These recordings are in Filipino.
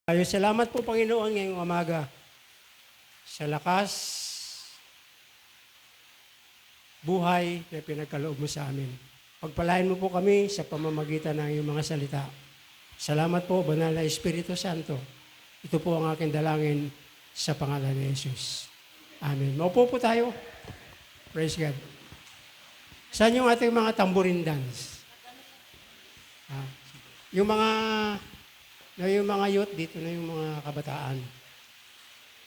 Salamat po, Panginoon, ngayong umaga sa lakas, buhay na pinagkaloob mo sa amin. Pagpalain mo po kami sa pamamagitan ng iyong mga salita. Salamat po, Banal na Espiritu Santo. Ito po ang aking dalangin sa pangalan ni Jesus. Amen. Maupo po tayo. Praise God. Saan yung ating mga tambourine dance? Yung mga youth, dito na yung mga kabataan.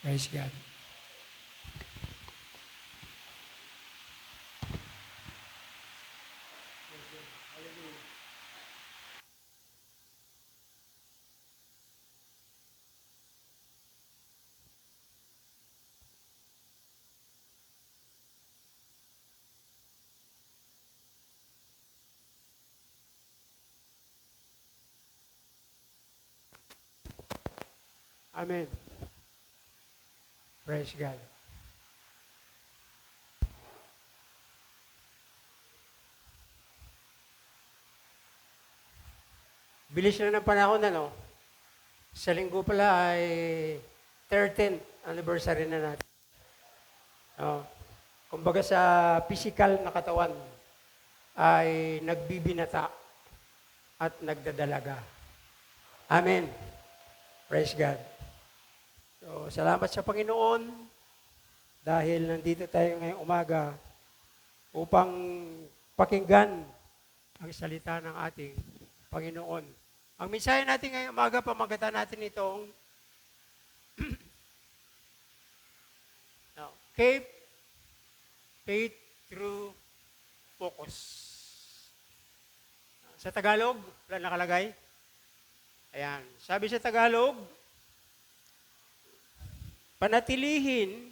Praise God. Amen. Praise God. Bilis na ng panahon, ano? Sa linggo pala ay 13th anniversary na natin. Kumbaga sa physical na katawan ay nagbibinata at nagdadalaga. Amen. Praise God. So, salamat sa Panginoon dahil nandito tayo ngayong umaga upang pakinggan ang salita ng ating Panginoon. Ang mensahe natin ngayong umaga, pamagatan natin itong Keep Faith Through Focus. Sa Tagalog, wala nakalagay? Ayan. Sabi sa Tagalog, panatilihin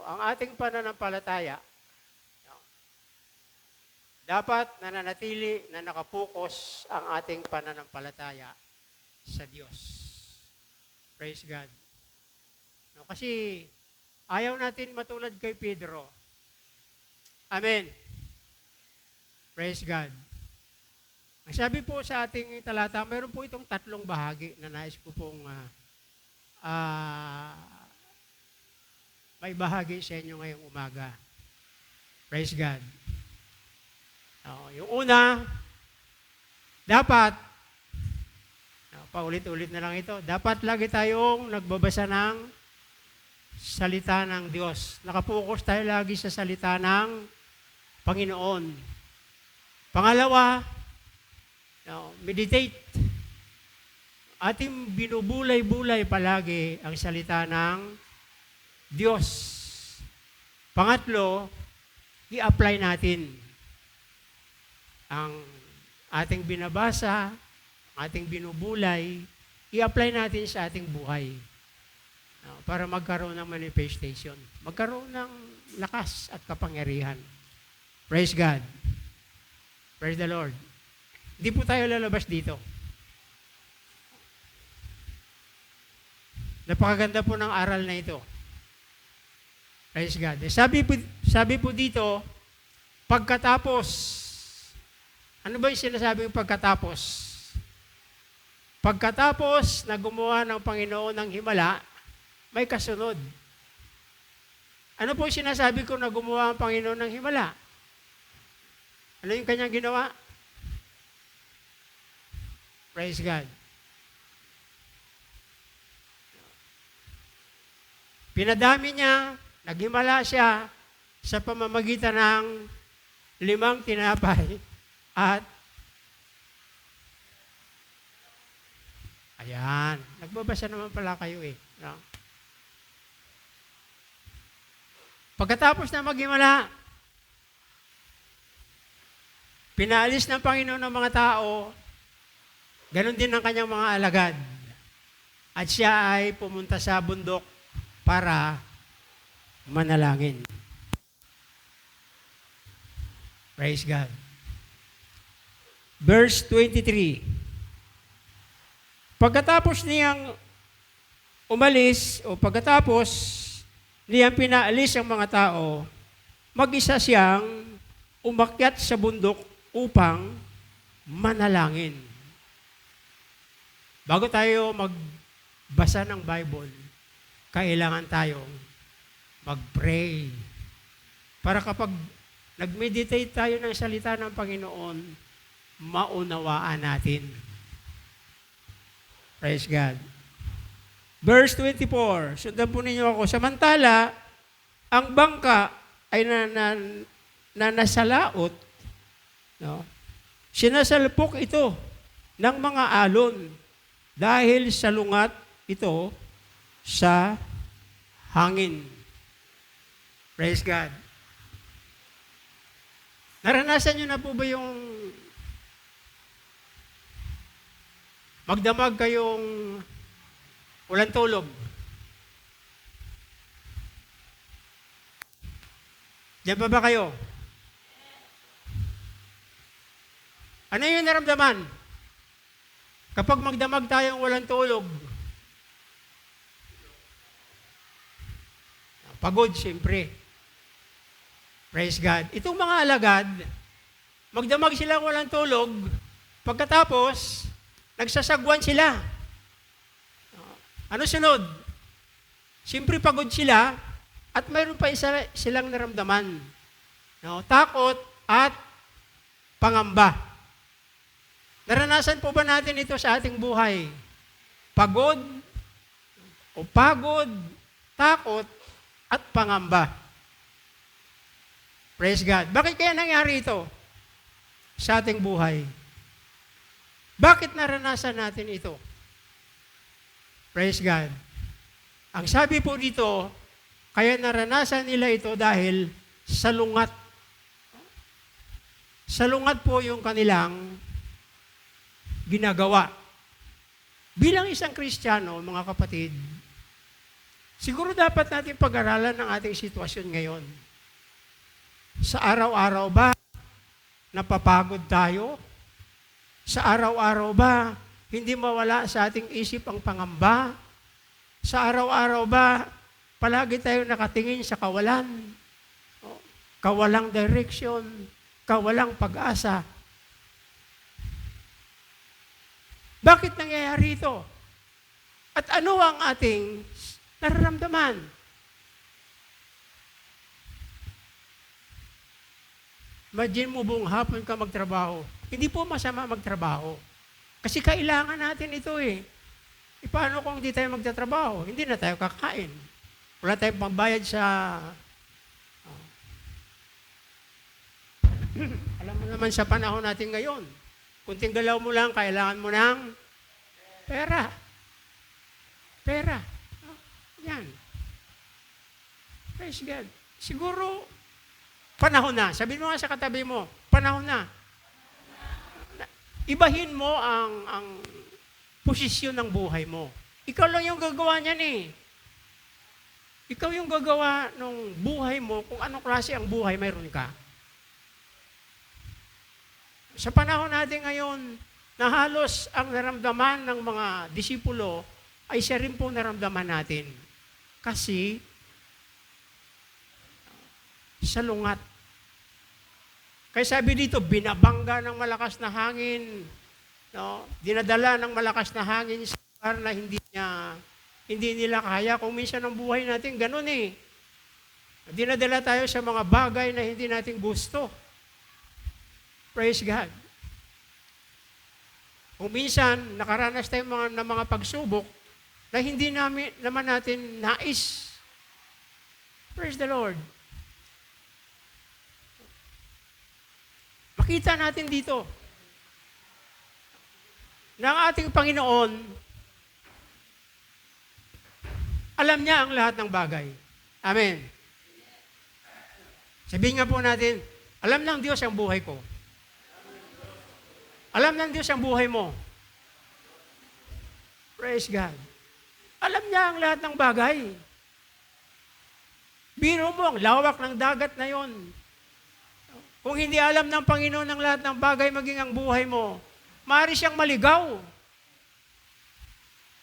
ang ating pananampalataya. Dapat nananatili na nakapokus ang ating pananampalataya sa Diyos. Praise God. Kasi ayaw natin matulad kay Pedro. Amen. Praise God. Ang sabi po sa ating talata, mayroon po itong tatlong bahagi na nais ko pong may bahagi sa inyo ngayong umaga. Praise God. Yung una, dapat, paulit-ulit na lang ito, dapat lagi tayong nagbabasa ng salita ng Diyos. Nakapokus tayo lagi sa salita ng Panginoon. Pangalawa, meditate. Ating binubulay-bulay palagi ang salita ng Diyos. Pangatlo, i-apply natin ang ating binabasa, ating binubulay, i-apply natin sa ating buhay para magkaroon ng manifestation, magkaroon ng lakas at kapangyarihan. Praise God. Praise the Lord. Hindi po tayo lalabas dito. Napakaganda po ng aral na ito. Praise God. Sabi po dito, pagkatapos, ano ba yung sinasabi yung pagkatapos? Pagkatapos na gumawa ng Panginoon ng himala, may kasunod. Ano po yung sinasabi ko na gumawa ang Panginoon ng himala? Ano yung kanyang ginawa? Praise God. Pinadami niya, naghimala siya sa pamamagitan ng 5 tinapay at ayan, nagbabasa naman pala kayo eh. No? Pagkatapos na maghimala, pinaalis ng Panginoon ng mga tao, ganon din ang kanyang mga alagad. At siya ay pumunta sa bundok para manalangin. Praise God. Verse 23. Pagkatapos niyang umalis, o pagkatapos niyang pinaalis ang mga tao, mag-isa siyang umakyat sa bundok upang manalangin. Bago tayo basa ng Bible, kailangan tayong mag-pray. Para kapag nag-meditate tayo ng salita ng Panginoon, maunawaan natin. Praise God. Verse 24, sundan po ninyo ako. Samantala, ang bangka ay nasalaot, no? Sinasalpok ito ng mga alon dahil salungat ito sa hangin. Praise God. Naranasan nyo na po ba yung magdamag kayong walang tulog? Diyan pa ba kayo? Ano yung naramdaman? Kapag magdamag tayong walang tulog, pagod siyempre. Praise God. Itong mga alagad, magdamag silang walang tulog, pagkatapos, nagsasagwan sila. Ano sunod? Siyempre pagod sila at mayroon pa isa silang naramdaman. No? Takot at pangamba. Naranasan po ba natin ito sa ating buhay? Pagod, takot, at pangamba. Praise God. Bakit kaya nangyari ito sa ating buhay? Bakit naranasan natin ito? Praise God. Ang sabi po dito, kaya naranasan nila ito dahil salungat. Salungat po yung kanilang ginagawa. Bilang isang Kristiyano, mga kapatid, siguro dapat natin pag-aralan ang ating sitwasyon ngayon. Sa araw-araw ba, napapagod tayo? Sa araw-araw ba, hindi mawala sa ating isip ang pangamba? Sa araw-araw ba, palagi tayong nakatingin sa kawalan? Kawalang direksyon, kawalang pag-asa. Bakit nangyayari ito? At ano ang ating nararamdaman? Imagine mo buong hapon ka magtrabaho. Hindi po masama magtrabaho. Kasi kailangan natin ito eh. Paano kung hindi tayo magtatrabaho? Hindi na tayo kakain. Wala tayong pambayad sa... Alam mo naman sa panahon natin ngayon, kunting galaw mo lang, kailangan mo ng pera. Pera. Yan. Praise God. Siguro, panahon na. Sabihin mo nga sa katabi mo, panahon na. Ibahin mo ang posisyon ng buhay mo. Ikaw lang yung gagawa niyan eh. Ikaw yung gagawa ng buhay mo kung anong klase ang buhay mayroon ka. Sa panahon natin ngayon, na halos ang naramdaman ng mga disipulo ay siya rin po naramdaman natin. Kasi, salungat. Kaya sabi dito, binabangga ng malakas na hangin, no? Dinadala ng malakas na hangin sa lugar na hindi nila kaya. Kung minsan ang buhay natin, ganun eh. Dinadala tayo sa mga bagay na hindi natin gusto. Praise God. Kung minsan, nakaranas tayo ng mga pagsubok na hindi naman natin nais. Praise the Lord. Makita natin dito na ang ating Panginoon, alam niya ang lahat ng bagay. Amen. Sabihin nga po natin, alam ng Diyos ang buhay ko. Alam ng Diyos ang buhay mo. Praise God. Alam niya ang lahat ng bagay. Biro mo ang lawak ng dagat na yon. Kung hindi alam ng Panginoon ang lahat ng bagay maging ang buhay mo, maaari siyang maligaw.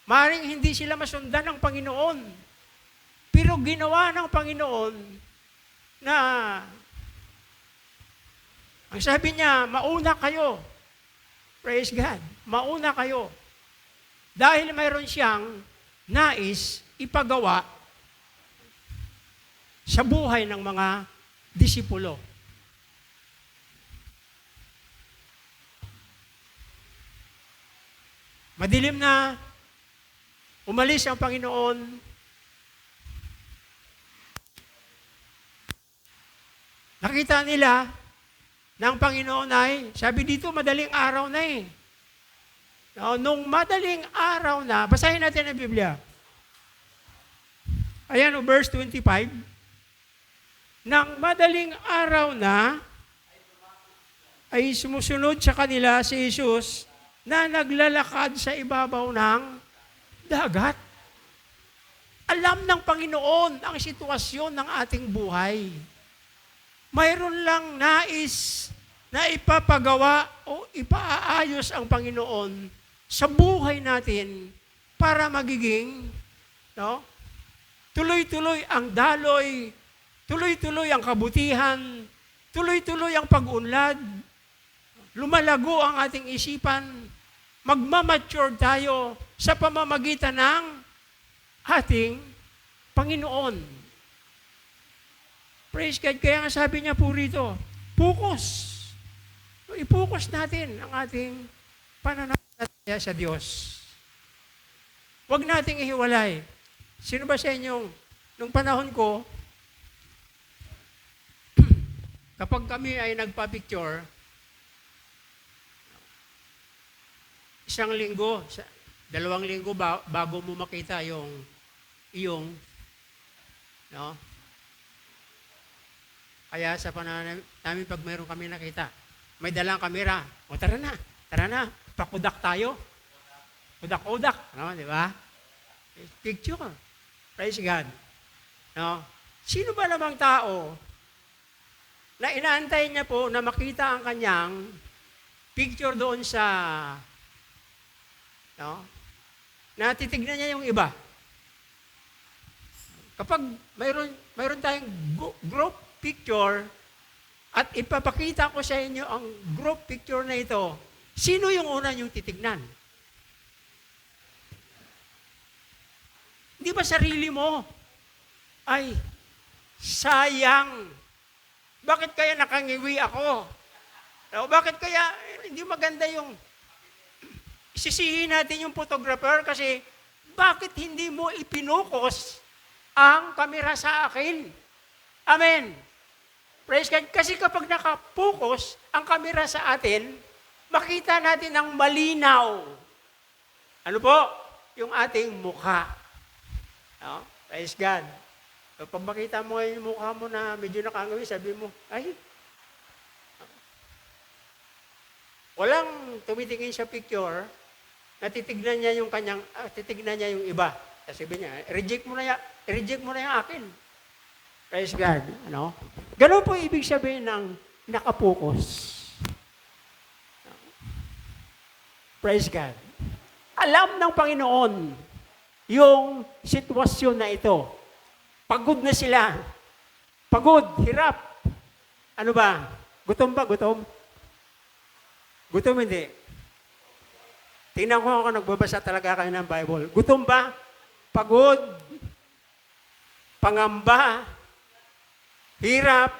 Maaring hindi sila masundan ng Panginoon. Pero ginawa ng Panginoon na ang sabi niya, mauna kayo. Praise God. Mauna kayo. Dahil mayroon siyang nais ipagawa sa buhay ng mga disipulo. Madilim na, umalis ang Panginoon. Nakita nila ng Panginoon ay, sabi dito, madaling araw na eh. Nung madaling araw na, basahin natin ang Biblia. Ayan, verse 25. Nang madaling araw na, ay sumusunod sa kanila si Jesus na naglalakad sa ibabaw ng dagat. Alam ng Panginoon ang sitwasyon ng ating buhay. Mayroon lang nais na ipapagawa o ipaaayos ang Panginoon sa buhay natin para magiging tuloy-tuloy ang daloy, tuloy-tuloy ang kabutihan, tuloy-tuloy ang pag-unlad, lumalago ang ating isipan, magmamature tayo sa pamamagitan ng ating Panginoon. Praise God. Kaya nga sabi niya po rito, focus. I-focus natin ang ating pananampalataya sa Diyos. Huwag nating ihiwalay. Sino ba sa inyong, nung panahon ko, kapag kami ay nagpa-picture, 1 linggo, 2 linggo bago mo makita yung kaya sa panahon namin pag mayroon kami nakita, may dalang kamera, tara na, pakudak tayo. Udak-udak, di ba? Picture. Praise God. Sino ba namang tao na inaantay niya po na makita ang kanyang picture doon sa na titignan niya yung iba. Kapag mayroon tayong group picture at ipapakita ko sa inyo ang group picture na ito, sino yung una niyong titignan? Hindi ba sarili mo? Ay, sayang. Bakit kaya nakangiwi ako? Bakit kaya hindi maganda yung sisihin natin yung photographer kasi bakit hindi mo ipinukos ang kamera sa akin? Amen. Praise God. Kasi kapag nakapokus ang kamera sa atin, makita natin ng malinaw. Ano po? Yung ating mukha. Praise God. Pag makita mo yung mukha mo na medyo nakangawi, sabi mo, ay, walang tumitingin sa picture, natitignan niya yung kanyang, titignan niya yung iba. Sabi niya, reject mo na yung akin. Praise God. Ganun po ibig sabihin ng nakapokus. Praise God. Alam ng Panginoon yung sitwasyon na ito. Pagod na sila. Pagod, hirap. Ano ba? Gutom ba? Gutom? Gutom hindi. Tingnan ko kung nagbabasa talaga kayo ng Bible. Gutom ba? Pagod? Pangamba? Hirap?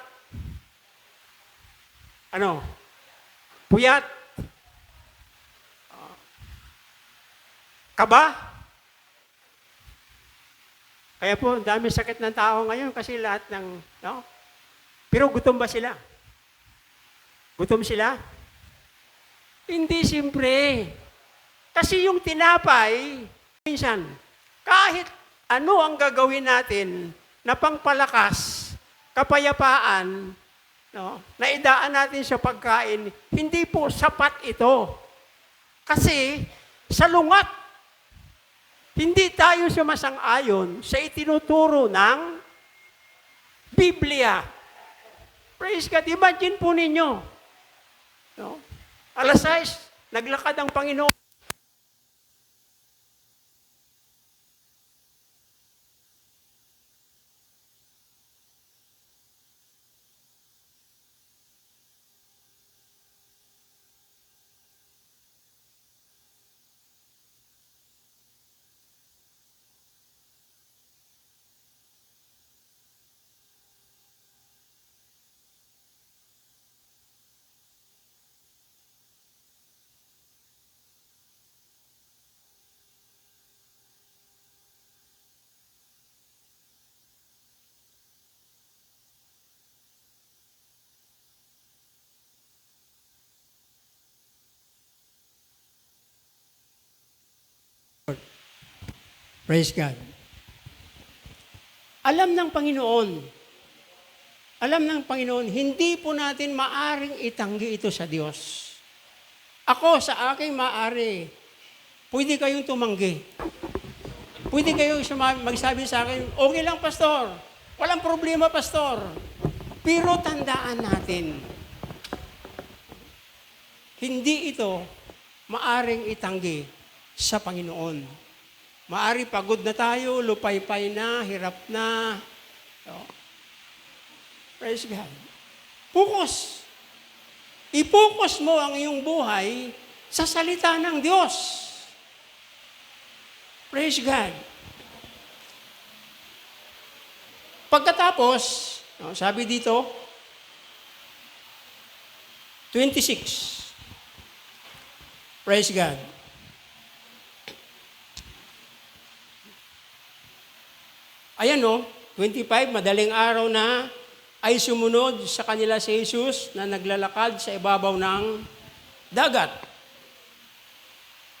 Puyat? Kaba? Kaya po, ang dami sakit ng tao ngayon kasi lahat ng, Pero gutom ba sila? Gutom sila? Hindi siyempre. Kasi yung tinapay, minsan, kahit ano ang gagawin natin na pangpalakas, kapayapaan, na idaan natin sa pagkain, hindi po sapat ito. Kasi sa lungat, hindi tayo sumasang-ayon sa itinuturo ng Biblia. Praise God. Imagine po ninyo. Alas 6, naglakad ang Panginoon. Praise God. Alam ng Panginoon, hindi po natin maaring itanggi ito sa Diyos. Ako, sa aking maari, pwede kayong tumanggi. Pwede kayong magsabi sa akin, okay lang, pastor. Walang problema, pastor. Pero tandaan natin, hindi ito maaring itanggi sa Panginoon. Maari pagod na tayo, lupaypay na, hirap na. So, praise God. Focus. I-focus mo ang iyong buhay sa salita ng Diyos. Praise God. Pagkatapos, sabi dito, 26. Praise God. Ayan 25, madaling araw na ay sumunod sa kanila si Jesus na naglalakad sa ibabaw ng dagat.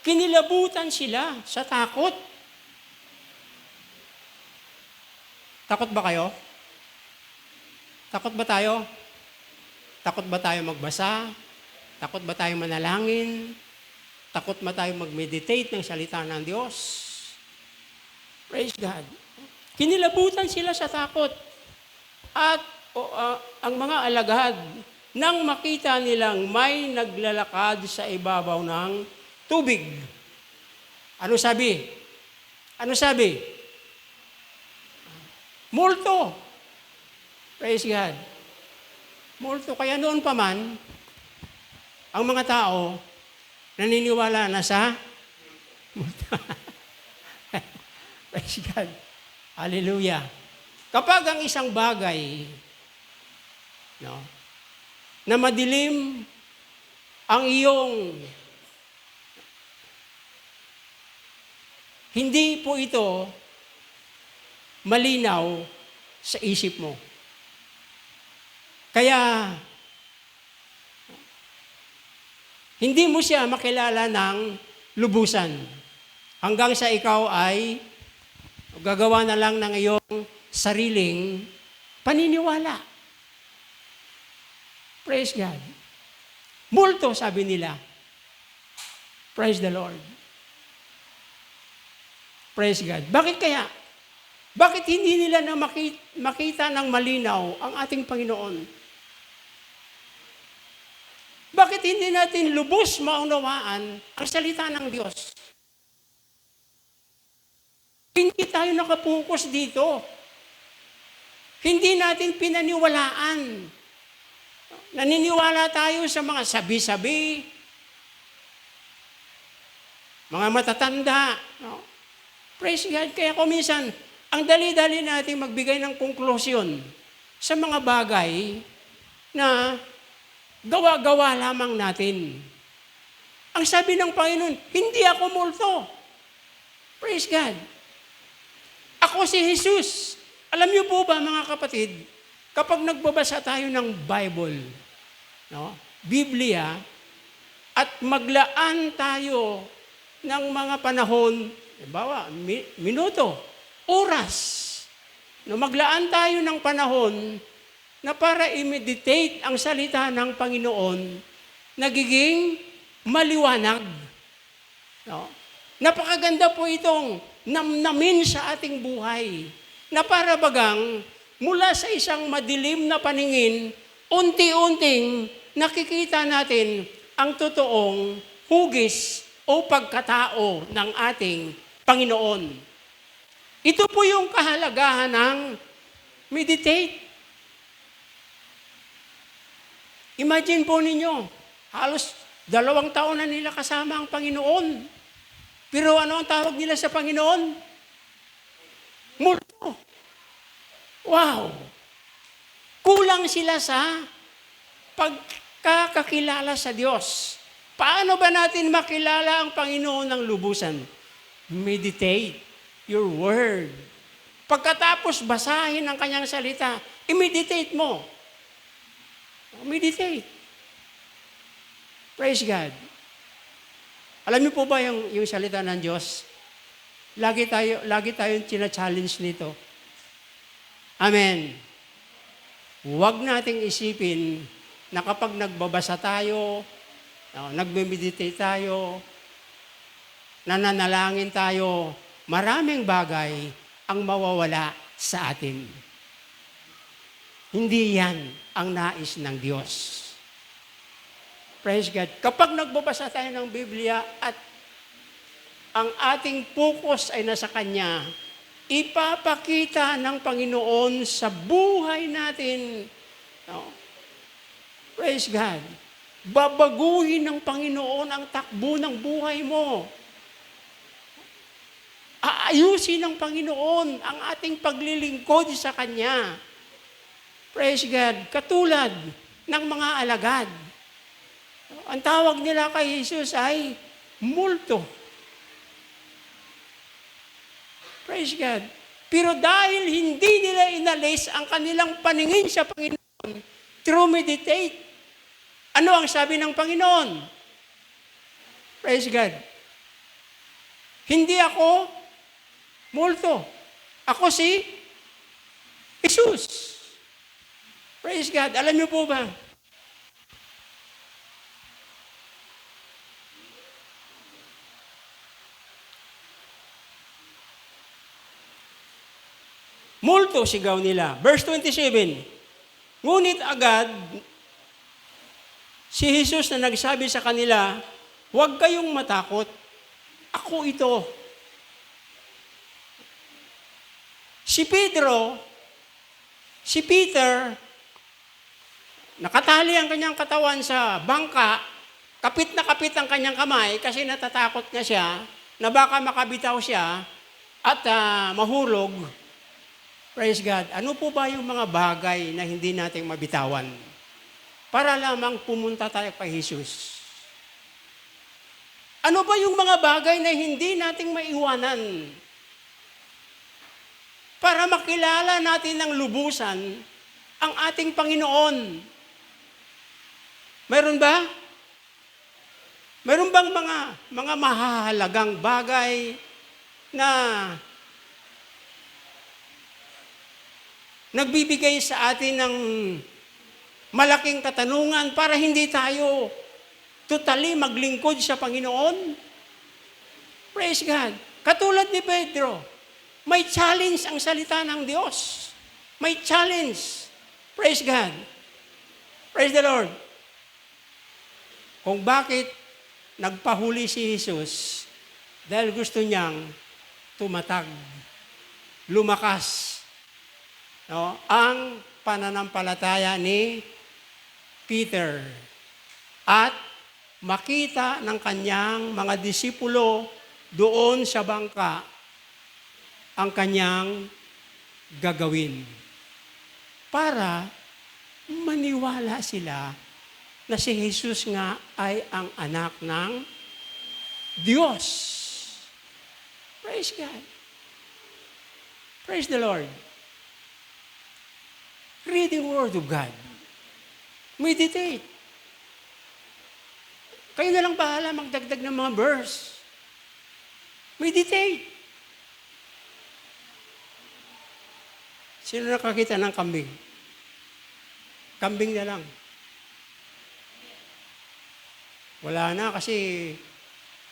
Kinilabutan sila sa takot. Takot ba kayo? Takot ba tayo? Takot ba tayo magbasa? Takot ba tayo manalangin? Takot ba tayo mag-meditate ng salita ng Diyos? Praise God. Kinilabutan sila sa takot. At ang mga alagad, nang makita nilang may naglalakad sa ibabaw ng tubig. Ano sabi? Ano sabi? Multo. Praise God. Multo. Kaya noon pa man, ang mga tao naniniwala na sa multo. Praise God. Hallelujah. Kapag ang isang bagay na madilim ang iyong hindi po ito malinaw sa isip mo. Kaya hindi mo siya makilala ng lubusan hanggang sa ikaw ay gagawa na lang ng iyong sariling paniniwala. Praise God. Multo, sabi nila. Praise the Lord. Praise God. Bakit kaya? Bakit hindi nila na makita ng malinaw ang ating Panginoon? Bakit hindi natin lubos maunawaan ang salita ng Diyos? Hindi tayo nakapokus dito. Hindi natin pinaniwalaan. Naniniwala tayo sa mga sabi-sabi, mga matatanda. No? Praise God. Kaya kung minsan, ang dali-dali natin magbigay ng konklusyon sa mga bagay na gawa-gawa lamang natin. Ang sabi ng Panginoon, hindi ako multo. Praise God. Ako si Jesus. Alam niyo po ba, mga kapatid, kapag nagbabasa tayo ng Bible, Biblia, at maglaan tayo ng mga panahon, halimbawa, minuto, oras, maglaan tayo ng panahon na para i-meditate ang salita ng Panginoon, nagiging maliwanag. Napakaganda po itong namnamin sa ating buhay, na para bagang mula sa isang madilim na paningin, unti-unting nakikita natin ang totoong hugis o pagkatao ng ating Panginoon. Ito po yung kahalagahan ng meditate. Imagine po ninyo, halos 2 taon na nila kasama ang Panginoon. Pero ano ang tawag nila sa Panginoon? Multo. Wow! Kulang sila sa pagkakakilala sa Diyos. Paano ba natin makilala ang Panginoon ng lubusan? Meditate your word. Pagkatapos basahin ang kanyang salita, i-meditate mo. Meditate. Praise God. Alam niyo po ba yung salita ng Diyos? Lagi tayong challenge nito. Amen. Huwag nating isipin na kapag nagbabasa tayo, nagme-meditate tayo, nananalangin tayo, maraming bagay ang mawawala sa atin. Hindi yan ang nais ng Diyos. Praise God. Kapag nagbabasa tayo ng Biblia at ang ating focus ay nasa Kanya, ipapakita ng Panginoon sa buhay natin. Praise God. Babaguhin ng Panginoon ang takbo ng buhay mo. Aayusin ng Panginoon ang ating paglilingkod sa Kanya. Praise God. Katulad ng mga alagad. Ang tawag nila kay Jesus ay multo. Praise God. Pero dahil hindi nila inalis ang kanilang paningin sa Panginoon, through meditate, ano ang sabi ng Panginoon? Praise God. Hindi ako multo. Ako si Jesus. Praise God. Alam niyo po ba? Multo, sigaw nila. Verse 27. Ngunit agad, si Jesus na nagsabi sa kanila, huwag kayong matakot. Ako ito. Si Peter, nakatali ang kanyang katawan sa bangka, kapit na kapit ang kanyang kamay kasi natatakot na siya na baka makabitaw siya at mahulog. Praise God. Ano po ba yung mga bagay na hindi natin mabitawan? Para lamang pumunta tayo kay Jesus. Ano ba yung mga bagay na hindi natin maiwanan? Para makilala natin ng lubusan ang ating Panginoon. Mayroon ba? Mayroon bang mga mahahalagang bagay na nagbibigay sa atin ng malaking katanungan para hindi tayo totally maglingkod sa Panginoon? Praise God. Katulad ni Pedro, may challenge ang salita ng Diyos. May challenge. Praise God. Praise the Lord. Kung bakit nagpahuli si Jesus, dahil gusto niyang tumatag, lumakas, ang pananampalataya ni Peter at makita ng kanyang mga disipulo doon sa bangka ang kanyang gagawin para maniwala sila na si Jesus nga ay ang anak ng Diyos. Praise God. Praise the Lord. Read the Word of God. Meditate. Kayo na lang bahala magdagdag ng mga verse. Meditate. Sino nakakita ng kambing? Kambing na lang. Wala na kasi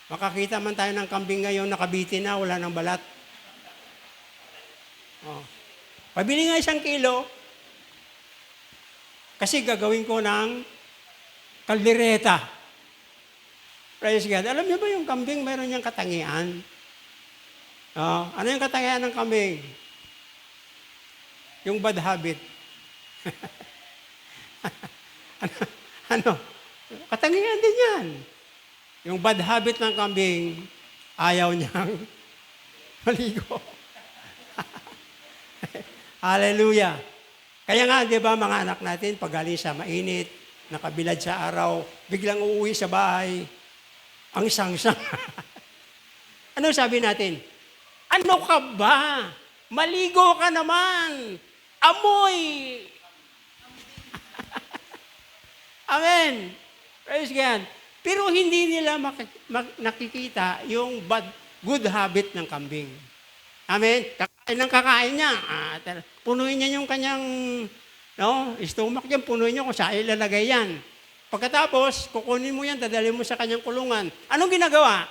makakita man tayo ng kambing ngayon, nakabitin na, wala nang balat. Pabili nga 1 kilo, kasi gagawin ko ng kaldereta. Praise God. Alam niyo ba yung kambing, mayroon niyang katangian? Ano yung katangian ng kambing? Yung bad habit. ano? Katangian din yan. Yung bad habit ng kambing, ayaw niyang maligo. Hallelujah. Kaya nga, di ba, mga anak natin, pag galing sa mainit, nakabilad sa araw, biglang uuwi sa bahay, ang sangsang. Ano sabi natin? Ano ka ba? Maligo ka naman. Amoy. Amen. Praise God. Pero hindi nila nakikita yung good habit ng kambing. Amen? Kakain niya. Punuin niya yung kanyang stomach niya, punuin niya kung saan ilalagay yan. Pagkatapos, kukunin mo yan, dadalhin mo sa kanyang kulungan. Anong ginagawa?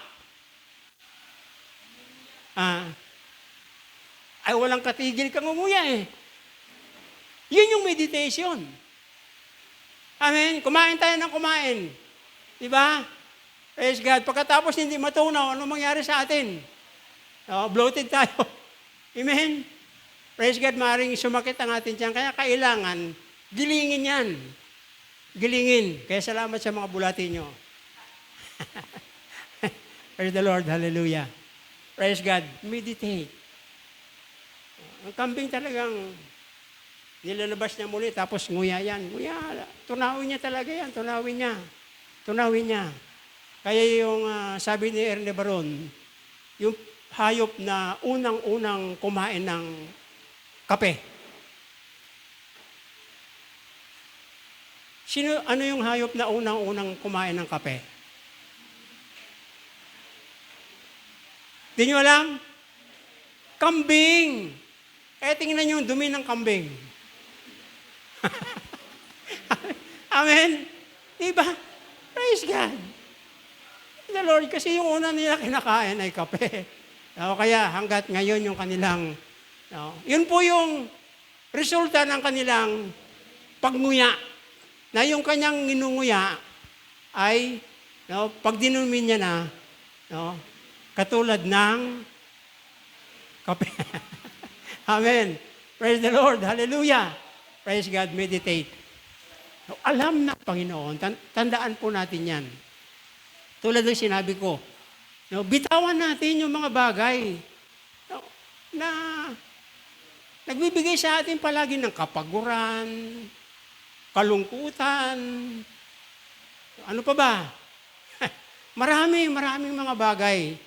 Ay walang katigil kang umuya eh. Yun yung meditation. Amen? Kumain tayo ng kumain. Diba? Praise God. Pagkatapos hindi matunaw, ano mangyari sa atin? Bloated tayo. Amen? Praise God, maaaring sumakit ang atin dyan. Kaya kailangan, gilingin yan. Gilingin. Kaya salamat sa mga bulati nyo. Praise the Lord. Hallelujah. Praise God. Meditate. Ang kambing talagang nilalabas niya muli, tapos nguya yan. Nguya. Tunawin niya talaga yan. Tunawin niya. Tunawin niya. Kaya yung sabi ni Erne Baron, yung hayop na unang-unang kumain ng kape. Ano yung hayop na unang-unang kumain ng kape? Di nyo alam? Kambing. Tingnan nyo yung dumi ng kambing. Amen? Diba? Praise God. The Lord, kasi yung una nila kinakain ay kape. Kaya hanggat ngayon yung kanilang, yun po yung resulta ng kanilang pagnguya. Na yung kanyang ninunguya ay, pag dinumin niya na, katulad ng kape. Amen. Praise the Lord. Hallelujah. Praise God. Meditate. Alam ng Panginoon. Tandaan po natin yan. Tulad ng sinabi ko, bitawan natin yung mga bagay na nagbibigay sa atin palagi ng kapaguran, kalungkutan, ano pa ba? Maraming mga bagay.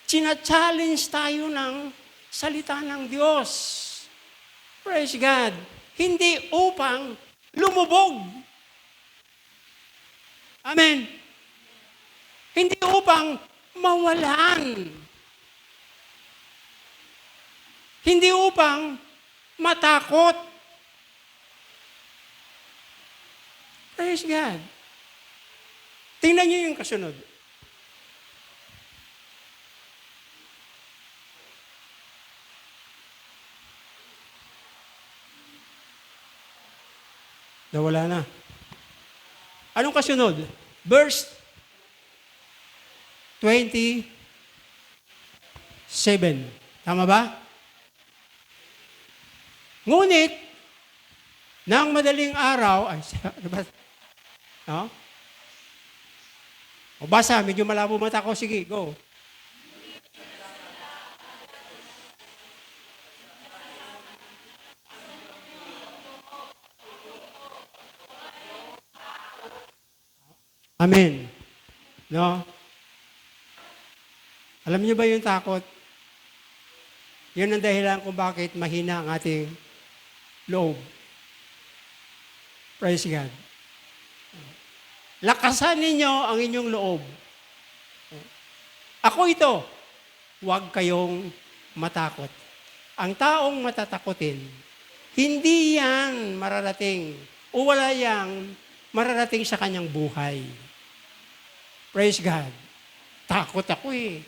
China-challenge tayo ng salita ng Diyos. Praise God. Hindi upang lumubog. Amen. Hindi upang mawalan. Hindi upang matakot. Praise God. Tingnan niyo yung kasunod. Nawala na. Anong kasunod? Verse 27. Tama ba? Ngunit, nang madaling araw, ano ba? O basa, medyo malabo mata ko. Sige, go. Amen. Alam niyo ba yung takot? Yun ang dahilan kung bakit mahina ang ating loob. Praise God. Lakasan ninyo ang inyong loob. Ako ito, huwag kayong matakot. Ang taong matatakotin, hindi yan mararating o wala yang mararating sa kanyang buhay. Praise God. Takot ako eh.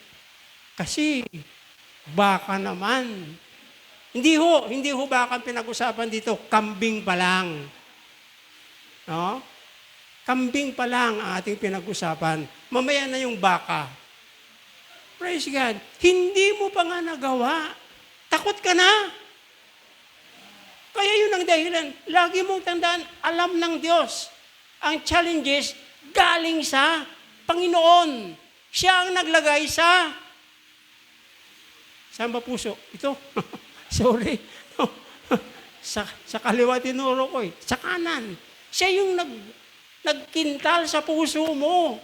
Kasi baka naman. Hindi ho baka pinag-usapan dito, kambing pa lang. Kambing pa lang ang ating pinag-usapan. Mamaya na yung baka. Praise God. Hindi mo pa nga nagawa. Takot ka na. Kaya yun ang dahilan. Lagi mong tandaan, alam ng Diyos. Ang challenges galing sa Panginoon. Siya ang naglagay sa saan ba puso? Ito. Sorry. sa kaliwa tinuro ko eh. Sa kanan. Siya yung nagkintal sa puso mo.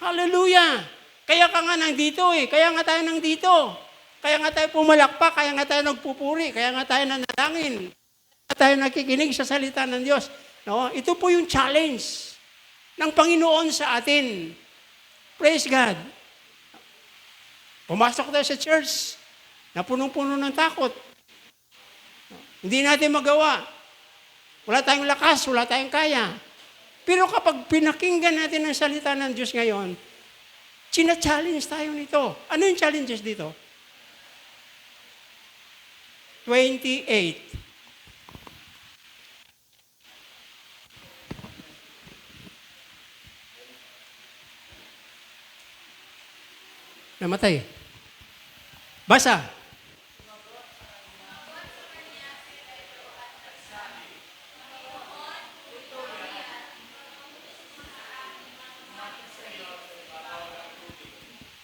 Hallelujah. Kaya ka nga nandito eh. Kaya nga tayo nandito. Kaya nga tayo pumalakpak. Kaya nga tayo nagpupuri. Kaya nga tayo nanalangin. Kaya tayo nakikinig sa salita ng Diyos. Ito po yung challenge ng Panginoon sa atin. Praise God. Pumasok tayo sa church na punong-puno ng takot. Hindi natin magawa. Wala tayong lakas, wala tayong kaya. Pero kapag pinakinggan natin ang salita ng Diyos ngayon, china-challenge tayo nito. Ano yung challenges dito? 28. Namatay. Basa.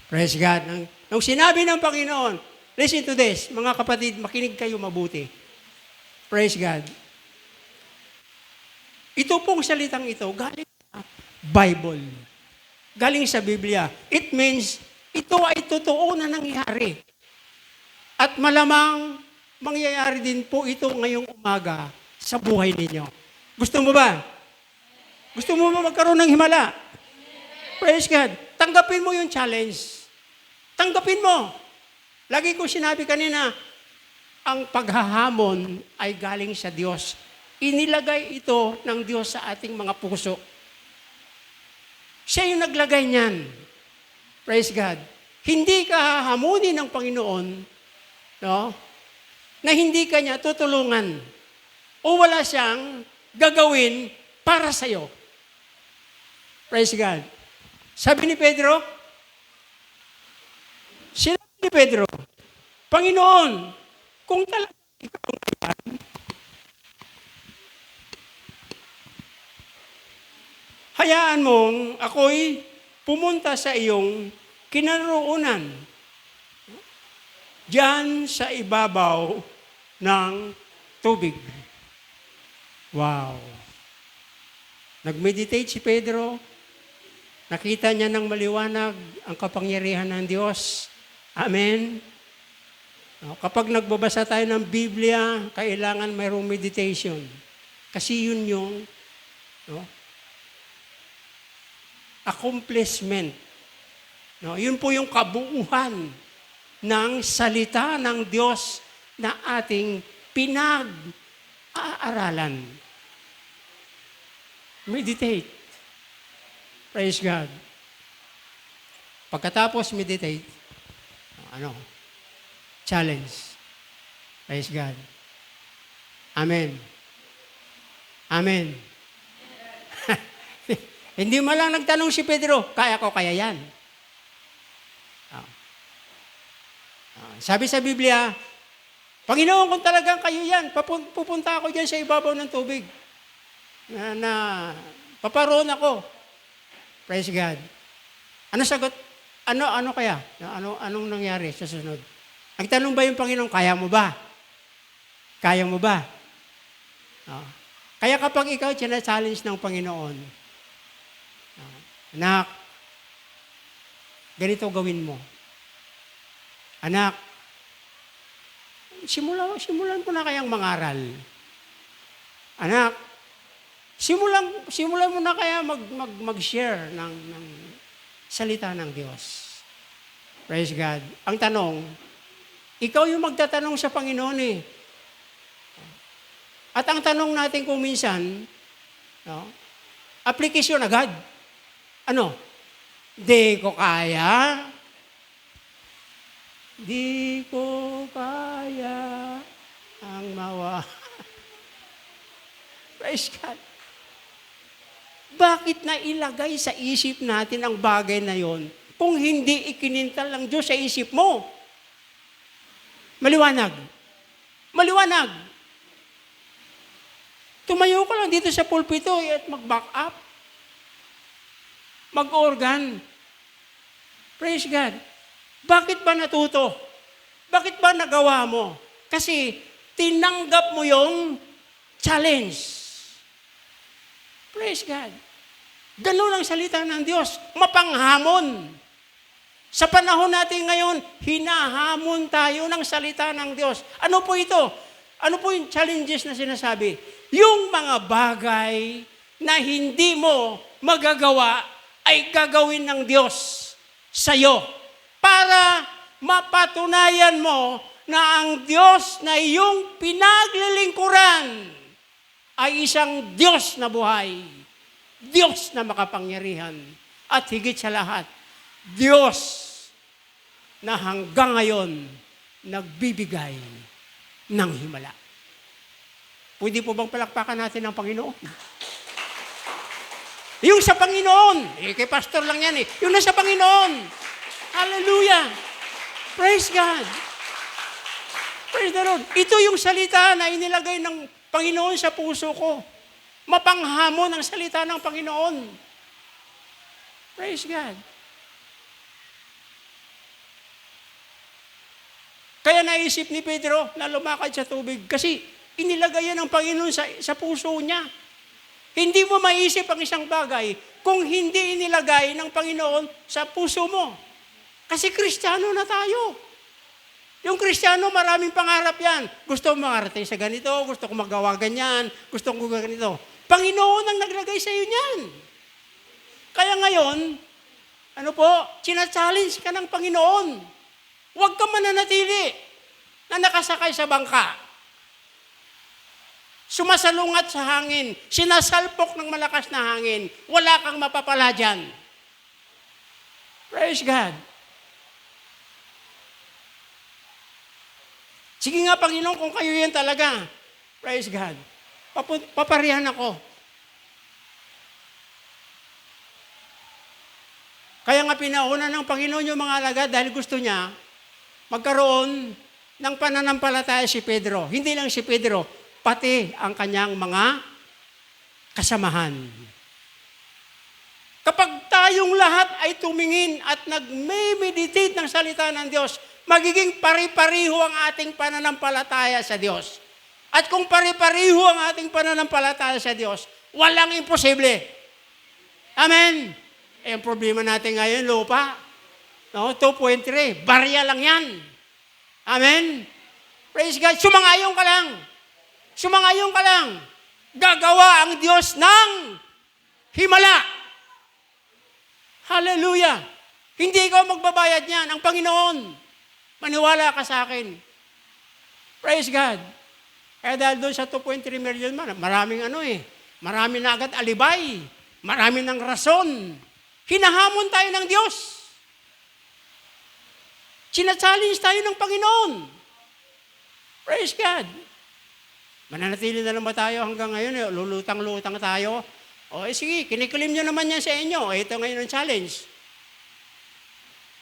Praise God. Nung sinabi ng Panginoon, listen to this, mga kapatid, makinig kayo mabuti. Praise God. Ito pong salitang ito, galing sa Bible. Galing sa Biblia. It means, ito ay totoo na nangyari. At malamang, mangyayari din po ito ngayong umaga sa buhay ninyo. Gusto mo ba? Gusto mo ba magkaroon ng himala? Praise God. Tanggapin mo yung challenge. Tanggapin mo. Lagi ko sinabi kanina, ang paghahamon ay galing sa Diyos. Inilagay ito ng Diyos sa ating mga puso. Siya yung naglagay niyan. Praise God. Hindi ka hahamunin ng Panginoon, no? Na hindi ka niya tutulungan. O wala siyang gagawin para sa'yo. Praise God. Sabi ni Pedro, sinabi ni Pedro, Panginoon, kung talagang ikaw ang hayaan mong ako'y pumunta sa iyong kinaroonan diyan sa ibabaw ng tubig. Wow. Nag-meditate si Pedro. Nakita niya ng maliwanag ang kapangyarihan ng Diyos. Amen. Kapag nagbabasa tayo ng Biblia, kailangan mayroong meditation. Kasi yun yung accomplishment. Yun po yung kabuuhan ng salita ng Diyos na ating pinag-aaralan. Meditate. Praise God. Pagkatapos meditate, challenge. Praise God. Amen. Amen. Hindi mo lang nagtanong si Pedro, kaya ko kaya yan. Sabi sa Biblia, Panginoon, kung talagang kayo yan, pupunta ako dyan sa ibabaw ng tubig. Na paparoon ako. Praise God. Ano sagot? Ano kaya? Anong nangyari sa sunod? Nagtanong ba yung Panginoon, kaya mo ba? Kaya mo ba? Kaya kapag ikaw challenge ng Panginoon, anak, ganito gawin mo. Anak, simulan mo na kayang mangaral. Anak, simulan mo na kaya mag-share ng salita ng Diyos. Praise God. Ang tanong, ikaw yung magtatanong sa Panginoon eh. At ang tanong natin kung minsan, aplikasyon agad. Ano? Di ko kaya. Di ko kaya ang mawa. Praise God. Bakit na ilagay sa isip natin ang bagay na yon kung hindi ikinintal ng Diyos sa isip mo? Maliwanag. Maliwanag. Tumayo ka lang dito sa pulpito at mag-back up. Mag-organ. Praise God. Bakit ba natuto? Bakit ba nagawa mo? Kasi tinanggap mo yung challenge. Praise God. Ganun ang salita ng Diyos. Mapanghamon. Sa panahon natin ngayon, hinahamon tayo ng salita ng Diyos. Ano po ito? Ano po yung challenges na sinasabi? Yung mga bagay na hindi mo magagawa ay gagawin ng Diyos sa'yo para mapatunayan mo na ang Diyos na iyong pinaglilingkuran ay isang Diyos na buhay, Diyos na makapangyarihan, at higit sa lahat, Diyos na hanggang ngayon nagbibigay ng himala. Pwede po bang palakpakan natin ang Panginoon? Yung sa Panginoon, kay pastor lang yan yung nasa Panginoon. Hallelujah! Praise God! Praise the Lord. Ito yung salita na inilagay ng Panginoon sa puso ko. Mapanghamon ang salita ng Panginoon. Praise God. Kaya naisip ni Pedro na lumakad sa tubig kasi inilagay yan ng Panginoon sa puso niya. Hindi mo maisip ang isang bagay kung hindi inilagay ng Panginoon sa puso mo. Kasi Kristiyano na tayo. Yung Kristiyano, maraming pangarap yan. Gusto ko makarating sa ganito, gusto ko magawa ganyan, gusto ko ganito. Panginoon ang naglagay sa iyo niyan. Kaya ngayon, china-challenge ka ng Panginoon. Huwag ka mananatili na nakasakay sa bangka. Sumasalungat sa hangin, sinasalpok ng malakas na hangin, wala kang mapapala dyan. Praise God. Sige nga, Panginoon, kung kayo yan talaga. Praise God. Paparihan ako. Kaya nga pinauna ng Panginoon yung mga alagad dahil gusto niya magkaroon ng pananampalataya si Pedro. Hindi lang si Pedro, pati ang kanyang mga kasamahan. Kapag tayong lahat ay tumingin at nag-meditate ng salita ng Diyos, magiging pari-pariho ang ating pananampalataya sa Diyos. At kung pari-pariho ang ating pananampalataya sa Diyos, walang imposible. Amen? Ang problema natin ngayon, lupa. 2.3, barya lang yan. Amen? Praise God. Sumangayong ka lang. Sumangayong ka lang. Gagawa ang Diyos ng himala. Hallelujah. Hindi ikaw magbabayad niyan. Ang Panginoon. Maniwala ka sa akin. Praise God. Kaya dahil doon sa 2.3 million maraming marami na agad alibay. Marami ng rason. Hinahamon tayo ng Diyos. Sina-challenge tayo ng Panginoon. Praise God. Mananatili na lang ba tayo hanggang ngayon? Lulutang-lutang tayo. Sige, kinikilim nyo naman yan sa inyo. Ito ngayon ang challenge.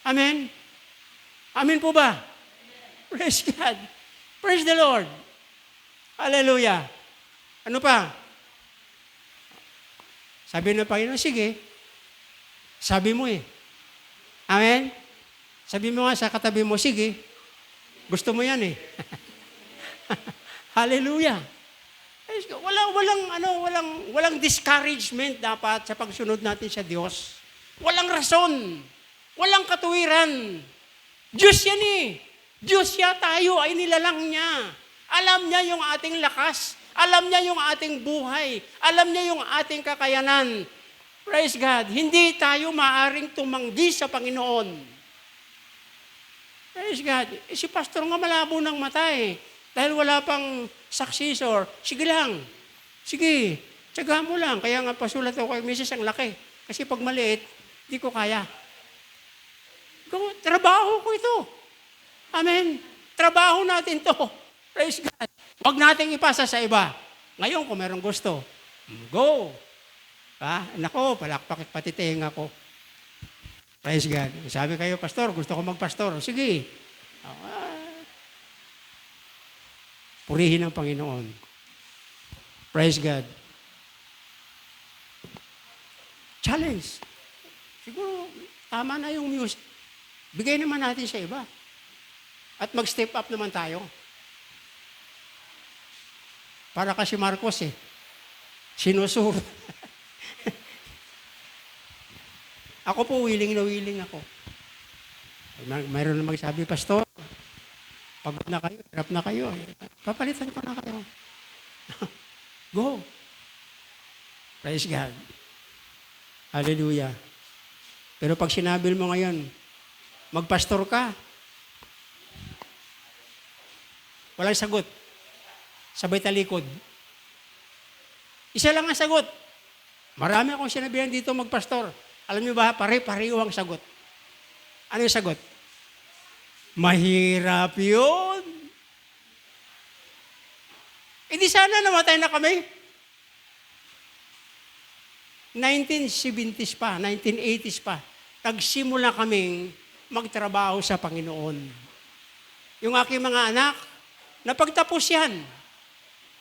Amen? Amen po ba? Praise God. Praise the Lord. Hallelujah. Ano pa? Sabi ng Panginoon, sige. Sabi mo Amen? Sabi mo nga sa katabi mo, sige. Gusto mo yan Hallelujah. Walang discouragement dapat sa pagsunod natin sa Diyos. Walang rason. Walang katuwiran. Diyos yan Diyos siya, tayo ay nilalang niya. Alam niya yung ating lakas. Alam niya yung ating buhay. Alam niya yung ating kakayanan. Praise God. Hindi tayo maaring tumanggi sa Panginoon. Praise God. Si pastor nga malabo ng mata Dahil wala pang successor. Sige lang. Sige. Tiyaga mo lang. Kaya nga pasulat ako kay Mrs. ang laki. Kasi pag maliit, di ko kaya. Trabaho ko ito. Amen. Trabaho natin to. Praise God. Huwag nating ipasa sa iba. Ngayon, kung merong gusto, go. Nako, palakpak pati tenga ko. Praise God. Sabi kayo, pastor, gusto ko magpastor. Sige. Purihin ang Panginoon. Praise God. Challenge. Siguro, tama na yung music. Bigay naman natin sa iba. At mag-step up naman tayo. Para kasi Marcos sinusuro. Ako po, willing ako. Mayroon na magsabi, pastor, pagod na kayo, hirap na kayo. Papalitan ko na kayo. Go. Praise God. Hallelujah. Pero pag sinabi mo ngayon, magpastor ka, Walang sagot. Sabay talikod. Isa lang ang sagot. Marami akong sinabihan dito magpastor. Alam niyo ba, pare-pareho ang sagot. Ano yung sagot? Mahirap yun. Hindi sana namatay na kami. 1970s pa, 1980s pa, nagsimula kaming magtrabaho sa Panginoon. Yung aking mga anak, napagtapos yan.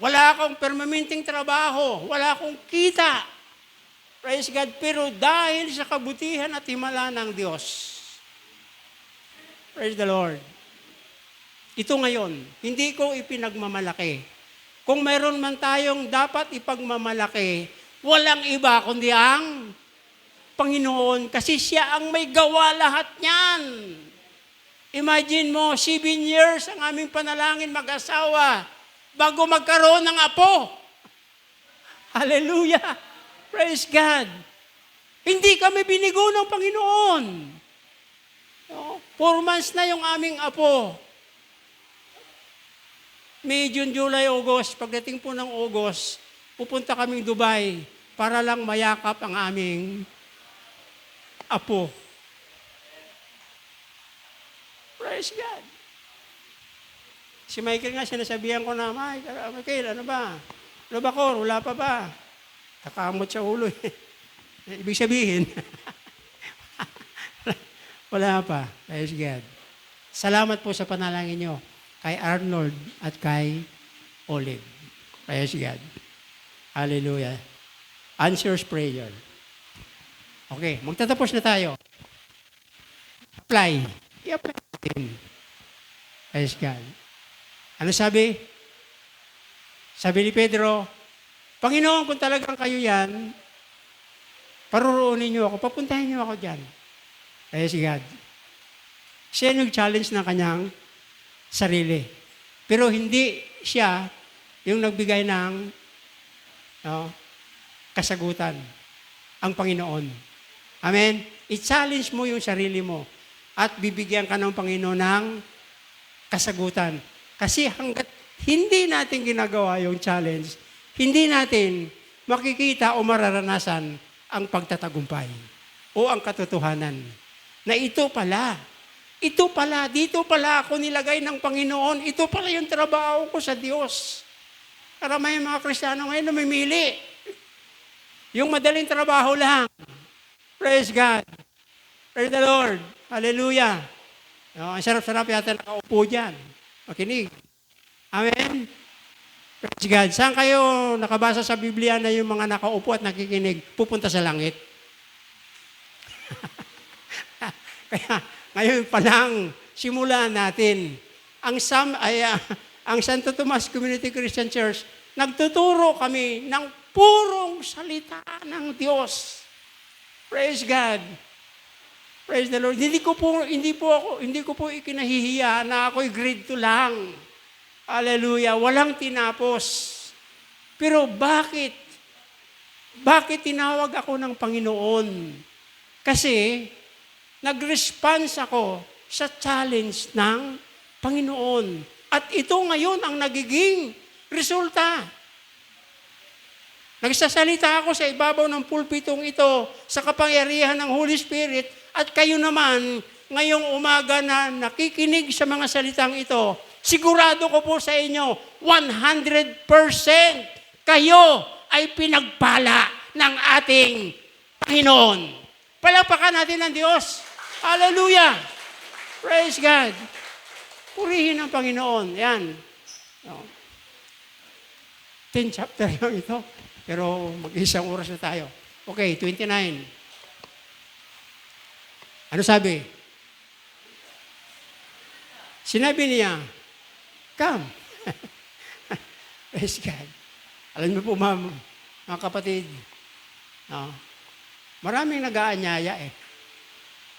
Wala akong permanenteng trabaho, wala akong kita. Praise God. Pero dahil sa kabutihan at himala ng Diyos, praise the Lord. Ito ngayon, hindi ko ipinagmamalaki. Kung meron man tayong dapat ipagmamalaki, walang iba kundi ang Panginoon kasi siya ang may gawa lahat niyan. Imagine mo, 7 years ang aming panalangin mag-asawa bago magkaroon ng apo. Hallelujah! Praise God! Hindi kami binigo ng Panginoon. 4 months na yung aming apo. May, June, July, August. Pagdating po ng August, pupunta kaming Dubai para lang mayakap ang aming apo. Praise God. Si Michael nga, sinasabihan ko na, Michael, ano ba? Ano ba, Cor? Wala pa ba? Kakamot sa ulo. Ibig sabihin, wala pa. Praise God. Salamat po sa panalangin nyo kay Arnold at kay Olive. Praise God. Hallelujah. Answers prayer. Okay, magtatapos na tayo. Apply. I-apply natin. Praise God. Ano sabi? Sabi ni Pedro, Panginoon, kung talagang kayo yan, paruroonin niyo ako, papuntahin niyo ako dyan. Praise God. Siya nag-challenge ng kanyang sarili. Pero hindi siya yung nagbigay ng kasagutan. Ang Panginoon. Amen? I-challenge mo yung sarili mo at bibigyan ka ng Panginoon ng kasagutan. Kasi hanggat hindi natin ginagawa yung challenge, hindi natin makikita o mararanasan ang pagtatagumpay o ang katotohanan na ito pala, dito pala ako nilagay ng Panginoon, ito pala yung trabaho ko sa Diyos. Karamay mga Kristiyano ngayon namimili. Yung madaling trabaho lang. Praise God. Praise the Lord. Hallelujah. Ang sarap-sarap yata nakaupo dyan. Makinig. Amen. Praise God. Saan kayo nakabasa sa Biblia na yung mga nakaupo at nakikinig pupunta sa langit? Kaya ngayon pa lang, simulan natin. Ang Santo Tomas Community Christian Church, nagtuturo kami ng purong salita ng Diyos. Praise God. Praise the Lord. Hindi ko po ikinahihiya na ako'y grade 2 lang. Hallelujah. Walang tinapos. Pero bakit? Bakit tinawag ako ng Panginoon? Kasi nag-response ako sa challenge ng Panginoon. At ito ngayon ang nagiging resulta. Nagsasalita ako sa ibabaw ng pulpitong ito sa kapangyarihan ng Holy Spirit at kayo naman ngayong umaga na nakikinig sa mga salitang ito, sigurado ko po sa inyo, 100% kayo ay pinagpala ng ating Panginoon. Palakpakan natin ang Diyos. Hallelujah! Praise God! Purihin ang Panginoon. Yan. 10 chapter lang ito. Pero mag-isang oras na tayo. Okay, 29. Ano sabi? Sinabi niya, come. Praise God. Alam niyo po, mga kapatid, maraming nag-aanyaya eh.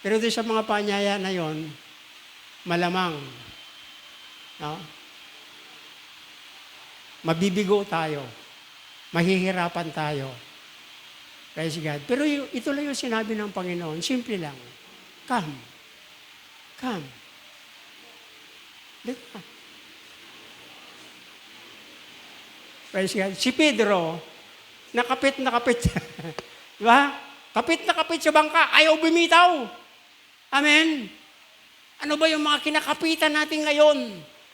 Pero doon sa mga paanyaya na yon, malamang, mabibigo tayo. Mahihirapan tayo. Praise God. Pero ito lang yung sinabi ng Panginoon. Simple lang. Come. Come. Praise God. Si Pedro, nakapit. Di ba? Kapit na kapit sa bangka, ayaw bumitaw. Amen. Ano ba yung mga kinakapitan natin ngayon?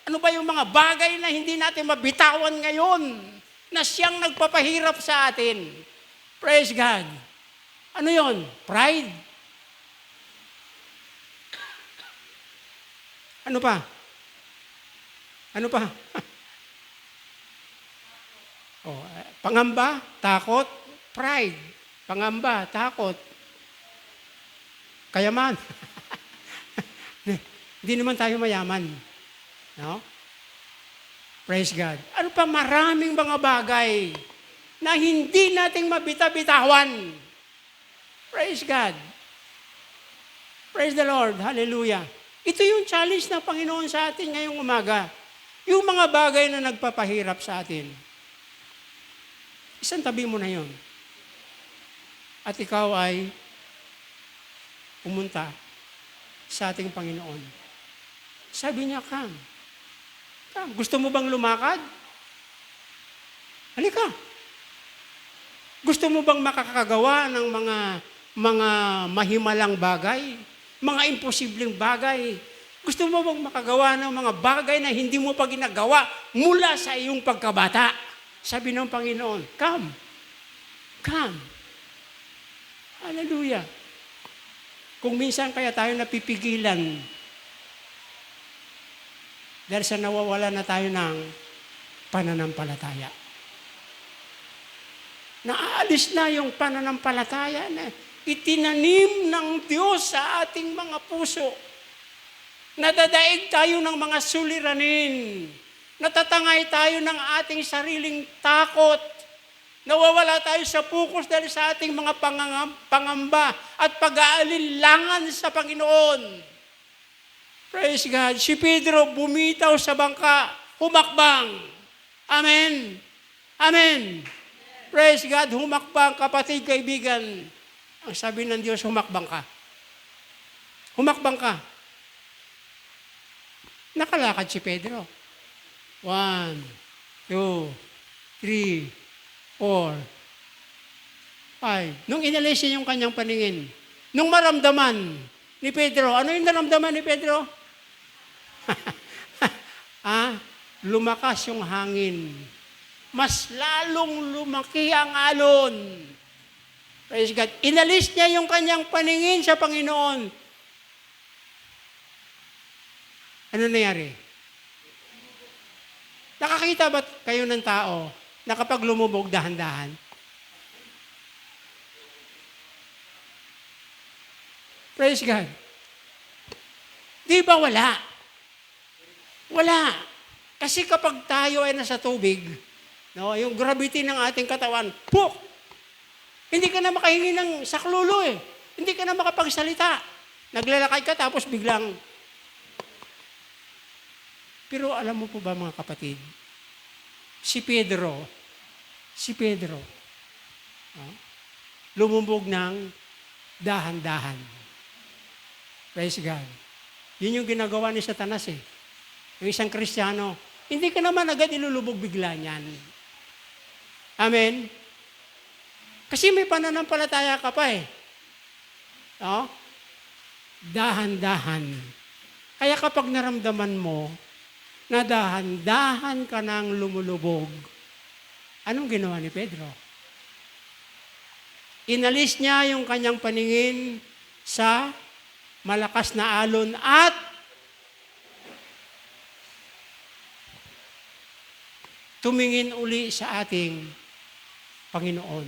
Ano ba yung mga bagay na hindi natin mabitawan ngayon na siyang nagpapahirap sa atin? Praise God. Ano yon? Pride? Ano pa? Pangamba, takot, pride. Pangamba, takot. Kayaman. Hindi naman tayo mayaman. No? Praise God. Ano pa, maraming mga bagay na hindi nating mabita-bitawan. Praise God. Praise the Lord. Hallelujah. Ito yung challenge ng Panginoon sa atin ngayong umaga. Yung mga bagay na nagpapahirap sa atin. Isang tabi mo na yon. At ikaw ay pumunta sa ating Panginoon. Sabi niya, come. Gusto mo bang lumakad? Halika. Gusto mo bang makakagawa ng mga mahimalang bagay? Mga imposibleng bagay? Gusto mo bang makagawa ng mga bagay na hindi mo pa ginagawa mula sa iyong pagkabata? Sabi ng Panginoon, come. Come. Hallelujah. Kung minsan kaya tayo napipigilan dahil sa nawawala na tayo ng pananampalataya. Naaalis na yung pananampalataya na itinanim ng Diyos sa ating mga puso. Nadadaig tayo ng mga suliranin. Natatangay tayo ng ating sariling takot. Nawawala tayo sa focus dahil sa ating mga pangamba at pag-aalinlangan sa Panginoon. Praise God. Si Pedro bumitaw sa bangka, humakbang. Amen. Amen. Praise God, humakbang, kapatid, kaibigan. Ang sabi ng Diyos, humakbang ka. Humakbang ka. Nakalakad si Pedro. 1, 2, 3, 4, 5. Nung inalis niya yung kanyang paningin, nung maramdaman ni Pedro, ano yung naramdaman ni Pedro? Lumakas yung hangin. Mas lalong lumaki ang alon. Praise God. Inalis niya yung kanyang paningin sa Panginoon. Ano nangyari? Nakakita ba kayo ng tao na kapag lumubog dahan-dahan? Praise God. Di ba wala? Wala. Kasi kapag tayo ay nasa tubig, no, yung gravity ng ating katawan, puk! Hindi ka na makahingi ng saklolo eh. Hindi ka na makapagsalita. Naglalakad ka tapos biglang. Pero alam mo po ba mga kapatid, si Pedro, lumubog ng dahan-dahan. Praise God. Yun yung ginagawa ni Satanas eh. Yung isang Kristiyano, hindi ka naman agad ilulubog bigla niyan. Amen? Kasi may pananampalataya ka pa eh. No? Dahan-dahan. Kaya kapag naramdaman mo na dahan-dahan ka nang lumulubog, anong ginawa ni Pedro? Inalis niya yung kanyang paningin sa malakas na alon at tumingin uli sa ating Panginoon.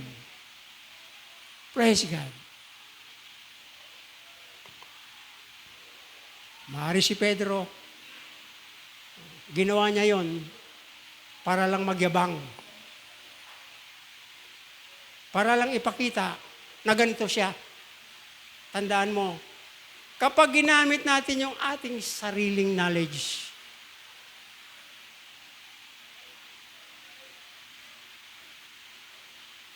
Praise God. Maaari si Pedro, ginawa niya yon para lang magyabang. Para lang ipakita na ganito siya. Tandaan mo, kapag ginamit natin yung ating sariling knowledge,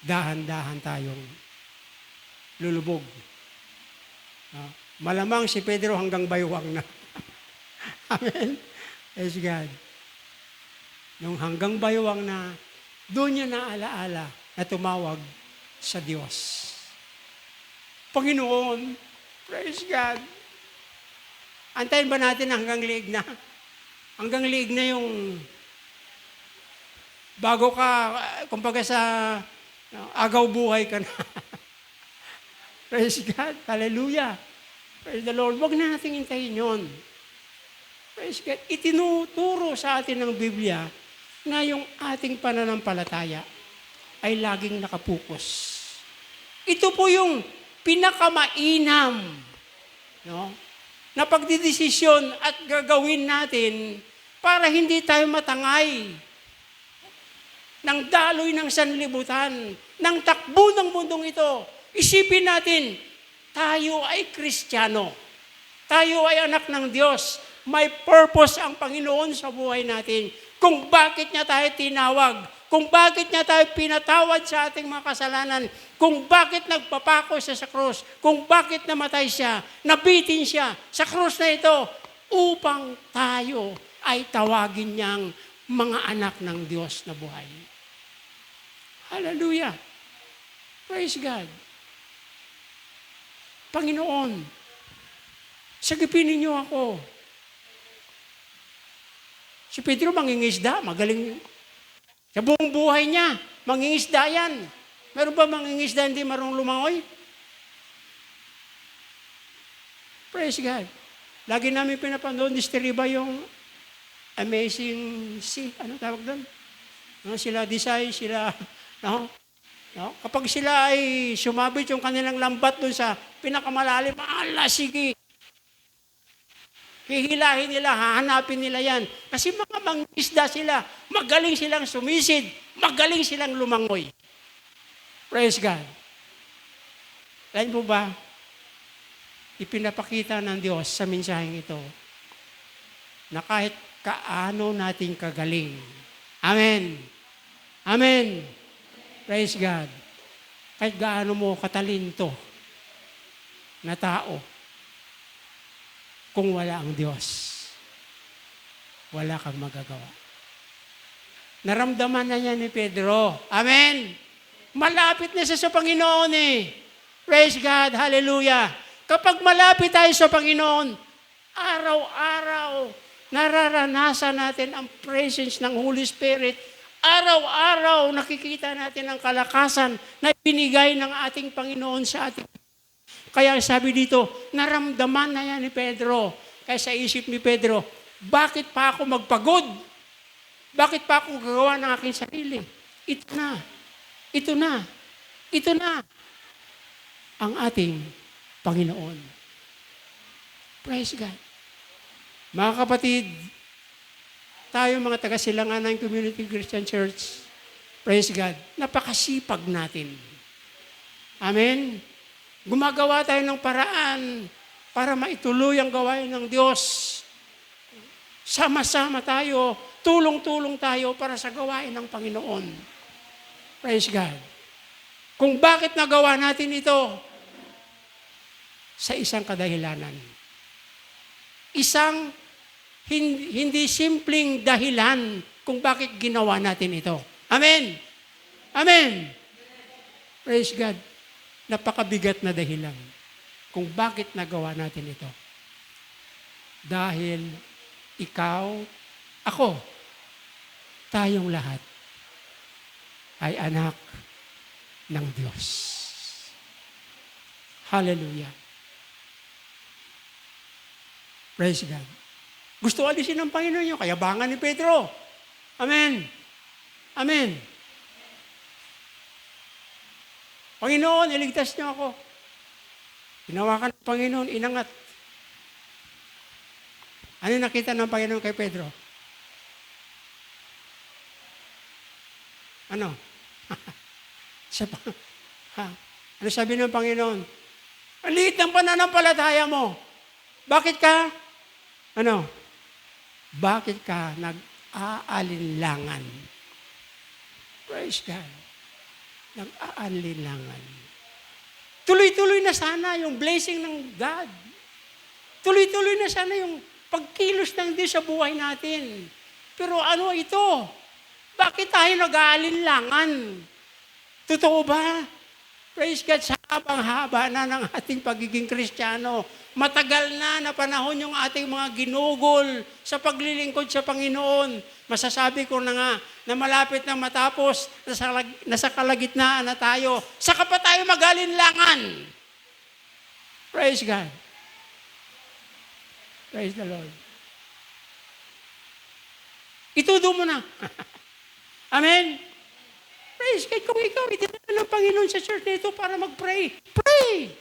dahan-dahan tayong lulubog. Malamang si Pedro hanggang baywang na. Amen? Praise God. Nung hanggang baywang na, Doon niya naalaala na tumawag sa Diyos. Panginoon, praise God. Antayin ba natin hanggang liig na? Hanggang liig na yung bago ka, kumbaga sa agaw buhay ka na. Praise God. Hallelujah. Praise the Lord. Huwag na natin hintayin yun. Praise God. Itinuturo sa atin ng Biblia na yung ating pananampalataya ay laging nakapokus. Ito po yung pinakamainam, no, na pagdidesisyon at gagawin natin para hindi tayo matangay ng daloy ng sanlibutan, ng takbo ng mundong ito. Isipin natin, tayo ay Kristiyano. Tayo ay anak ng Diyos. May purpose ang Panginoon sa buhay natin. Kung bakit niya tayo tinawag, kung bakit niya tayo pinatawad sa ating mga kasalanan, kung bakit nagpapako siya sa krus, kung bakit namatay siya, nabitin siya sa krus na ito, upang tayo ay tawagin niyang mga anak ng Diyos na buhay. Hallelujah. Praise God. Panginoon, sagipin ninyo ako. Si Pedro mangingisda, magaling. Sa buong buhay niya, mangingisda yan. Meron ba mangingisda hindi marunong lumangoy? Praise God. Lagi namin pinapanood ni Steriba yung Amazing Sea. Ano tawag doon? Sila design, sila, no? Kapag sila ay sumabit yung kanilang lambat doon sa pinakamalalim, sige. Hihilahin nila, hahanapin nila yan. Kasi mga mangisda sila, magaling silang sumisid, magaling silang lumangoy. Praise God. Alam po ba, ipinapakita ng Diyos sa mensaheng ito na kahit kaano nating kagaling. Amen. Amen. Praise God. Kahit gaano mo katalinto na tao, kung wala ang Diyos, wala kang magagawa. Naramdaman na niya ni Pedro. Amen. Malapit na siya sa Panginoon eh. Praise God. Hallelujah. Kapag malapit tayo sa Panginoon, araw-araw, nararanasan natin ang presence ng Holy Spirit. Araw-araw, nakikita natin ang kalakasan na binigay ng ating Panginoon sa ating. Kaya sabi dito, naramdaman na yan ni Pedro. Kaya sa isip ni Pedro, bakit pa ako magpagod? Bakit pa ako gagawa ng aking sarili? Ito na. Ito na. Ito na. Ang ating Panginoon. Praise God. Mga kapatid, tayo mga taga-Silangan ng Community Christian Church, praise God, napakasipag natin. Amen? Gumagawa tayo ng paraan para maituloy ang gawain ng Diyos. Sama-sama tayo, tulong-tulong tayo para sa gawain ng Panginoon. Praise God. Kung bakit nagawa natin ito, sa isang kadahilanan. Isang hindi simpleng dahilan kung bakit ginawa natin ito. Amen. Amen. Praise God. Napakabigat na dahilan kung bakit nagawa natin ito. Dahil ikaw, ako, tayong lahat ay anak ng Diyos. Hallelujah. Praise God. Gusto alisin ng Panginoon yung kayabangan ni Pedro. Amen. Amen. Panginoon, iligtas niyo ako. Hinawakan ng Panginoon, inangat. Ano nakita ng Panginoon kay Pedro? Ano? Ano sabi ng Panginoon? Ang liit ng pananampalataya mo. Bakit ka? Ano? Bakit ka nag-aalinlangan? Praise God. Nag-aalinlangan. Tuloy-tuloy na sana yung blessing ng God. Tuloy-tuloy na sana yung pagkilos ng Diyos sa buhay natin. Pero ano ito? Bakit tayo nag-aalinlangan? Totoo ba? Praise God, sa habang-haba na ng ating pagiging Kristiyano. Matagal na panahon yung ating mga ginugol sa paglilingkod sa Panginoon. Masasabi ko na nga, na malapit na matapos, nasa kalagitnaan na tayo. Saka pa tayo mag-alinlangan. Praise God. Praise the Lord. Itudo mo na. Amen? Praise God. Kung ikaw itinala ng Panginoon sa church nito para mag-pray, pray!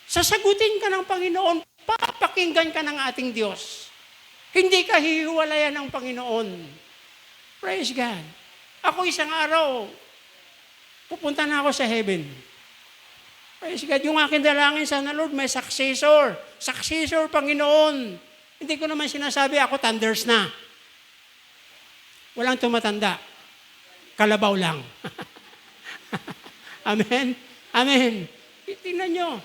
Sasagutin ka ng Panginoon, papakinggan ka ng ating Diyos. Hindi ka hihiwalayan ng Panginoon. Praise God. Ako isang araw, pupunta na ako sa heaven. Praise God. Yung aking dalangin sana, Lord, may successor. Successor, Panginoon. Hindi ko naman sinasabi ako thunders na. Walang tumatanda. Kalabaw lang. Amen? Amen. Tingnan nyo.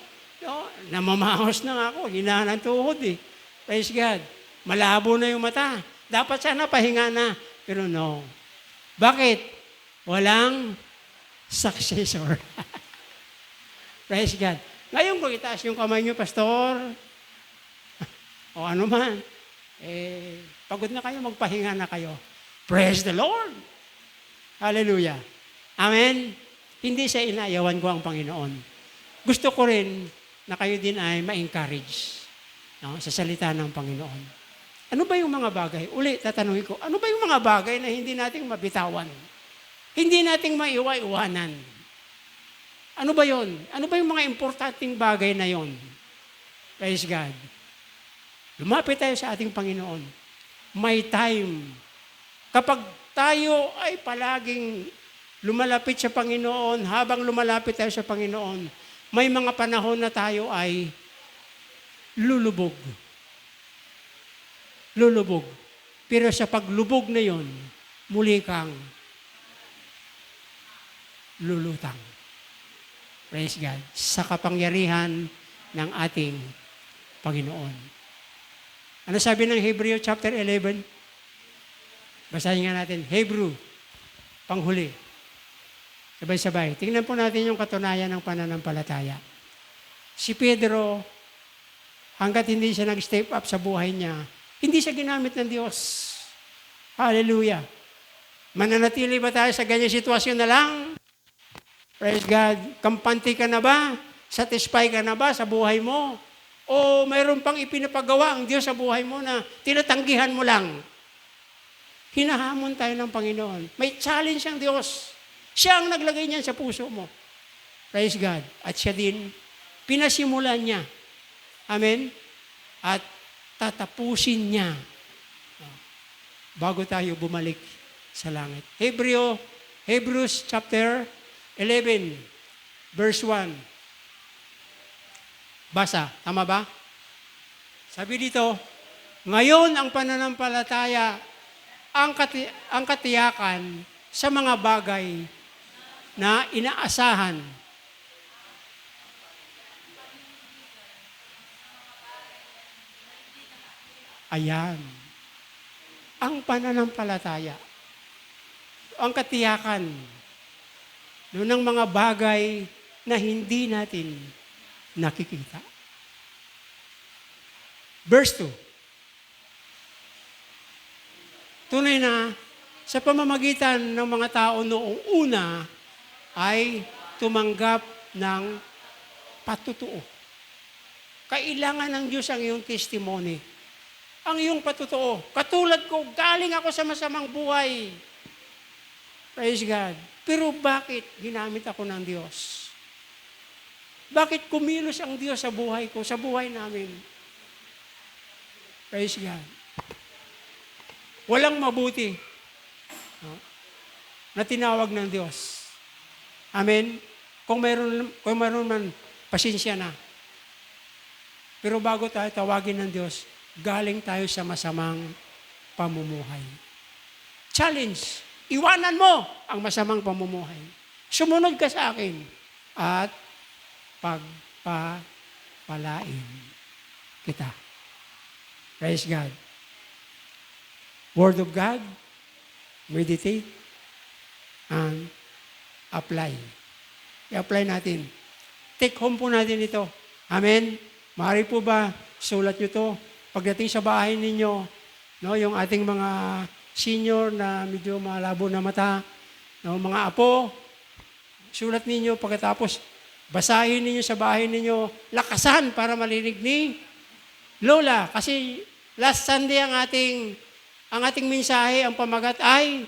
No, namamahos na nga ako. Hinahan ng tuhod eh. Praise God. Malabo na yung mata. Dapat sana pahinga na. Pero no. Bakit? Walang successor. Praise God. Ngayon kung itaas yung kamay nyo, Pastor, o ano man, pagod na kayo, magpahinga na kayo. Praise the Lord. Hallelujah. Amen. Hindi sa inaayawan ko ang Panginoon. Gusto ko rin na kayo din ay ma-encourage sa salita ng Panginoon. Ano ba yung mga bagay? Uli, tatanungin ko, ano ba yung mga bagay na hindi nating mabitawan? Hindi nating maiwa-iwanan? Ano ba yon? Ano ba yung mga importanteng bagay na yon? Praise God. Lumapit tayo sa ating Panginoon. May time. Kapag tayo ay palaging lumalapit sa Panginoon, habang lumalapit tayo sa Panginoon, may mga panahon na tayo ay lulubog. Lulubog. Pero sa paglubog na yon, muli kang lulutang. Praise God. Sa kapangyarihan ng ating Panginoon. Ano sabi ng Hebrew chapter 11? Basahin nga natin. Hebrew, panghuli. Sabay-sabay. Tingnan po natin yung katunayan ng pananampalataya. Si Pedro, hanggat hindi siya nag-step up sa buhay niya, hindi siya ginamit ng Diyos. Hallelujah. Mananatili ba tayo sa ganyan sitwasyon na lang? Praise God. Kampante ka na ba? Satisfy ka na ba sa buhay mo? O mayroon pang ipinapagawa ang Diyos sa buhay mo na tinatanggihan mo lang? Hinahamon tayo ng Panginoon. May challenge ang Diyos. Siya ang naglagay niyan sa puso mo. Praise God. At siya din, pinasimulan niya. Amen? At tatapusin niya bago tayo bumalik sa langit. Hebrews chapter 11, verse 1. Basa. Tama ba? Sabi dito, ngayon ang pananampalataya ang katiyakan sa mga bagay na inaasahan. Ayan. Ang pananampalataya. Ang katiyakan ng mga bagay na hindi natin nakikita. Verse 2. Tunay na sa pamamagitan ng mga tao noong una ay tumanggap ng patutuo. Kailangan ng Diyos ang iyong testimony. Ang iyong patutuo. Katulad ko, galing ako sa masamang buhay. Praise God. Pero bakit ginamit ako ng Diyos? Bakit kumilos ang Diyos sa buhay ko, sa buhay namin? Praise God. Walang mabuti na tinawag ng Diyos. Amen? Kung mayroon man, pasensya na. Pero bago tayo tawagin ng Diyos, galing tayo sa masamang pamumuhay. Challenge, iwanan mo ang masamang pamumuhay. Sumunod ka sa akin at pagpapalain kita. Praise God. Word of God, meditate, and apply. I-apply natin. Take home po natin ito. Amen? Maaari po ba, sulat nyo to. Pagdating sa bahay ninyo, no, yung ating mga senior na medyo malabo na mata, no, mga apo, sulat ninyo pagkatapos, basahin ninyo sa bahay ninyo, lakasan para marinig ni Lola. Kasi last Sunday ang ating mensahe, ang pamagat ay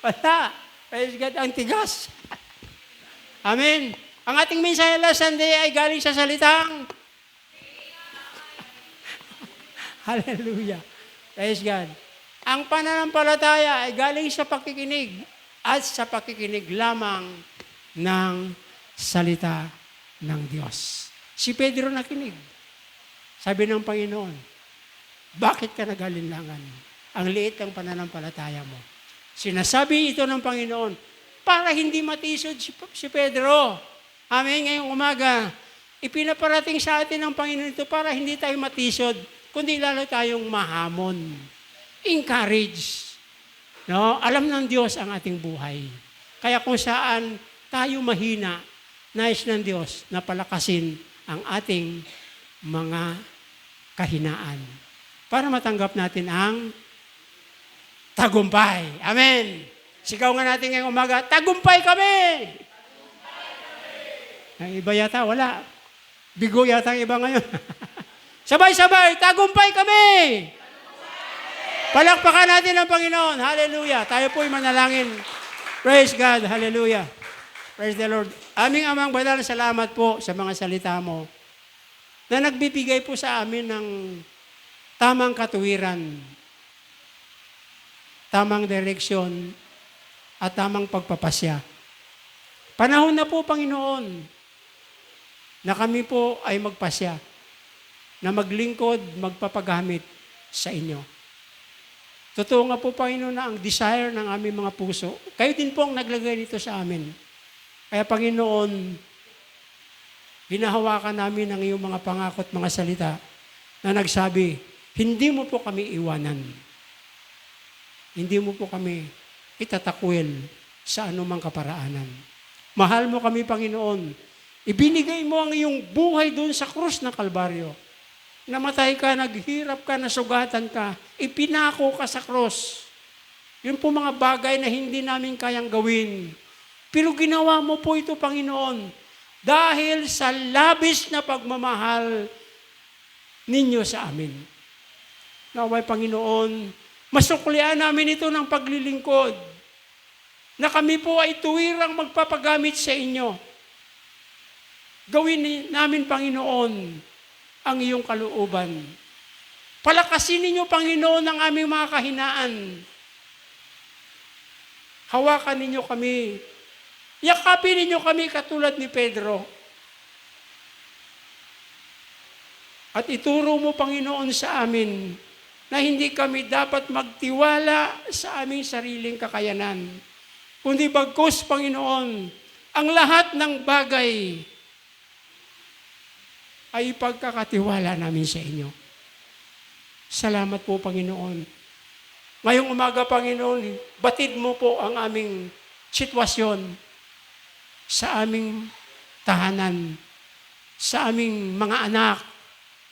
wala. Praise God, ang tigas. Amen. Ang ating mensahe last Sunday ay galing sa salitang Hallelujah. Praise God. Ang pananampalataya ay galing sa pakikinig at sa pakikinig lamang ng salita ng Diyos. Si Pedro nakinig. Sabi ng Panginoon, bakit ka nag-alinlangan? Ang liit ng pananampalataya mo. Sinasabi ito ng Panginoon para hindi matisod si Pedro. Amen. Ngayong umaga, ipinaparating sa atin ng Panginoon ito para hindi tayo matisod, kundi lalo tayong mahamon. Encourage. No? Alam ng Diyos ang ating buhay. Kaya kung saan tayo mahina, nais ng Diyos na palakasin ang ating mga kahinaan para matanggap natin ang tagumpay. Amen. Sigaw nga natin ngayong umaga, tagumpay kami! Ang iba yata, wala. Bigo yata ang iba ngayon. Sabay-sabay, tagumpay kami! Palakpakan natin ang Panginoon. Hallelujah. Tayo po'y manalangin. Praise God. Hallelujah. Praise the Lord. Aming Amang Banal, salamat po sa mga salita mo na nagbibigay po sa amin ng tamang katuwiran, tamang direksyon, at tamang pagpapasya. Panahon na po, Panginoon, na kami po ay magpasya, na maglingkod, magpapagamit sa inyo. Totoo nga po, Panginoon, na ang desire ng aming mga puso, kayo din po ang naglagay nito sa amin. Kaya, Panginoon, hinahawakan namin ang iyong mga pangako at mga salita na nagsabi, hindi mo po kami iwanan. Hindi mo po kami itatakwil sa anumang kaparaanan. Mahal mo kami, Panginoon. Ibinigay mo ang iyong buhay doon sa krus ng Kalbaryo. Namatay ka, naghirap ka, nasugatan ka, ipinako ka sa krus. Yun po mga bagay na hindi namin kayang gawin. Pero ginawa mo po ito, Panginoon, dahil sa labis na pagmamahal ninyo sa amin. Naway, Panginoon, masuklian namin ito ng paglilingkod, na kami po ay tuwirang magpapagamit sa inyo. Gawin namin, Panginoon, ang iyong kalooban. Palakasin ninyo, Panginoon, ang aming mga kahinaan. Hawakan ninyo kami. Yakapin ninyo kami katulad ni Pedro. At ituro mo, Panginoon, sa amin na hindi kami dapat magtiwala sa aming sariling kakayanan. Kundi bagkus, Panginoon, ang lahat ng bagay ay ipagkakatiwala namin sa inyo. Salamat po, Panginoon. Ngayong umaga, Panginoon, batid mo po ang aming sitwasyon sa aming tahanan, sa aming mga anak,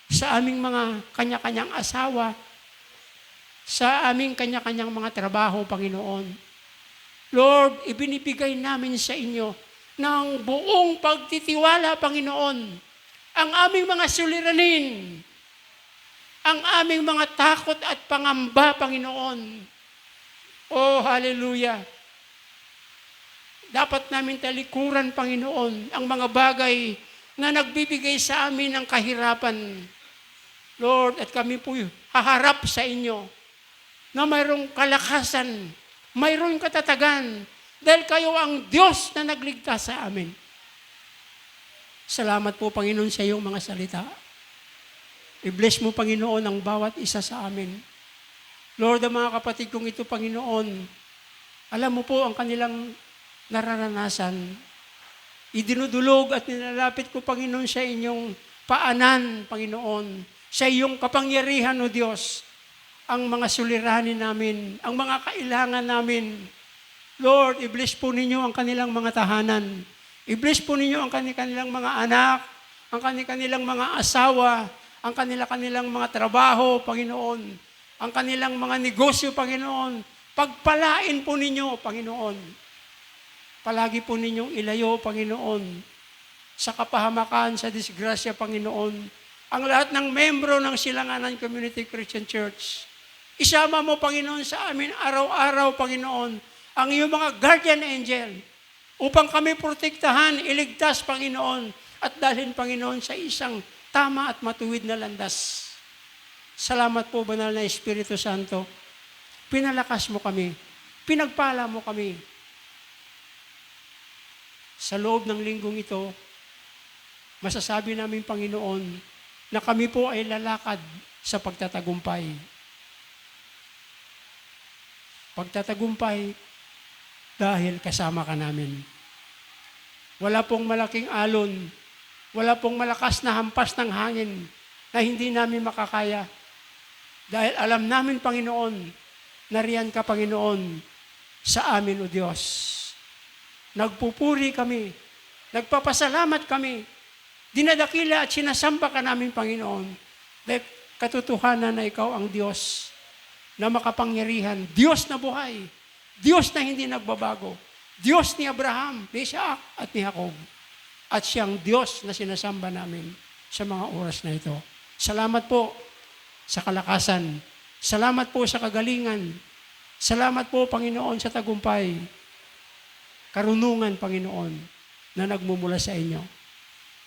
sa aming mga kanya-kanyang asawa, sa aming kanya-kanyang mga trabaho, Panginoon. Lord, ibinibigay namin sa inyo ng buong pagtitiwala, Panginoon, ang aming mga suliranin, ang aming mga takot at pangamba, Panginoon. Oh, hallelujah. Dapat namin talikuran, Panginoon, ang mga bagay na nagbibigay sa amin ng kahirapan. Lord, at kami po haharap sa inyo na mayroong kalakasan, mayroong katatagan, dahil kayo ang Diyos na nagligtas sa amin. Salamat po, Panginoon, sa iyong mga salita. I-bless mo, Panginoon, ang bawat isa sa amin. Lord, ang mga kapatid kong ito, Panginoon, alam mo po ang kanilang nararanasan. Idinudulog at nilalapit ko, Panginoon, sa inyong paanan, Panginoon, sa iyong kapangyarihan, O Diyos, ang mga suliranin namin, ang mga kailangan namin. Lord, i-bless po ninyo ang kanilang mga tahanan. I-bless po ninyo ang kanilang mga anak, ang kanilang mga asawa, ang kanilang mga trabaho, Panginoon, ang kanilang mga negosyo, Panginoon. Pagpalain po ninyo, Panginoon. Palagi po ninyong ilayo, Panginoon, sa kapahamakan, sa disgrasya, Panginoon. Ang lahat ng membro ng Silanganan Community Christian Church. Isama mo, Panginoon, sa amin araw-araw, Panginoon, ang iyong mga guardian angel upang kami protektahan, iligtas, Panginoon, at dalhin, Panginoon, sa isang tama at matuwid na landas. Salamat po, Banal na Espiritu Santo. Pinalakas mo kami. Pinagpala mo kami. Sa loob ng linggong ito, masasabi namin, Panginoon, na kami po ay lalakad sa pagtatagumpay. Pagtatagumpay dahil kasama ka namin. Wala pong malaking alon, wala pong malakas na hampas ng hangin na hindi namin makakaya. Dahil alam namin, Panginoon, na riyan ka, Panginoon, sa amin, O Diyos. Nagpupuri kami, nagpapasalamat kami, dinadakila at sinasamba ka namin, Panginoon, dahil katotohanan na ikaw ang Diyos na makapangyarihan, Diyos na buhay, Diyos na hindi nagbabago, Diyos ni Abraham, ni Isaac at ni Jacob, at siyang Diyos na sinasamba namin sa mga oras na ito. Salamat po sa kalakasan, salamat po sa kagalingan, salamat po, Panginoon, sa tagumpay, karunungan, Panginoon, na nagmumula sa inyo.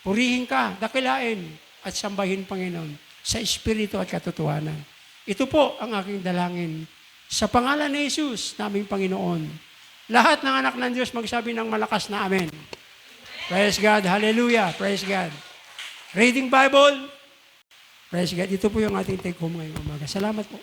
Purihin ka, dakilain, at sambahin, Panginoon, sa Espiritu at katotohanan. Ito po ang aking dalangin. Sa pangalan ni Jesus, naming Panginoon. Lahat ng anak ng Diyos magsabi ng malakas na amen. Praise God. Hallelujah. Praise God. Reading Bible. Praise God. Ito po yung ating take home ngayong umaga. Salamat po.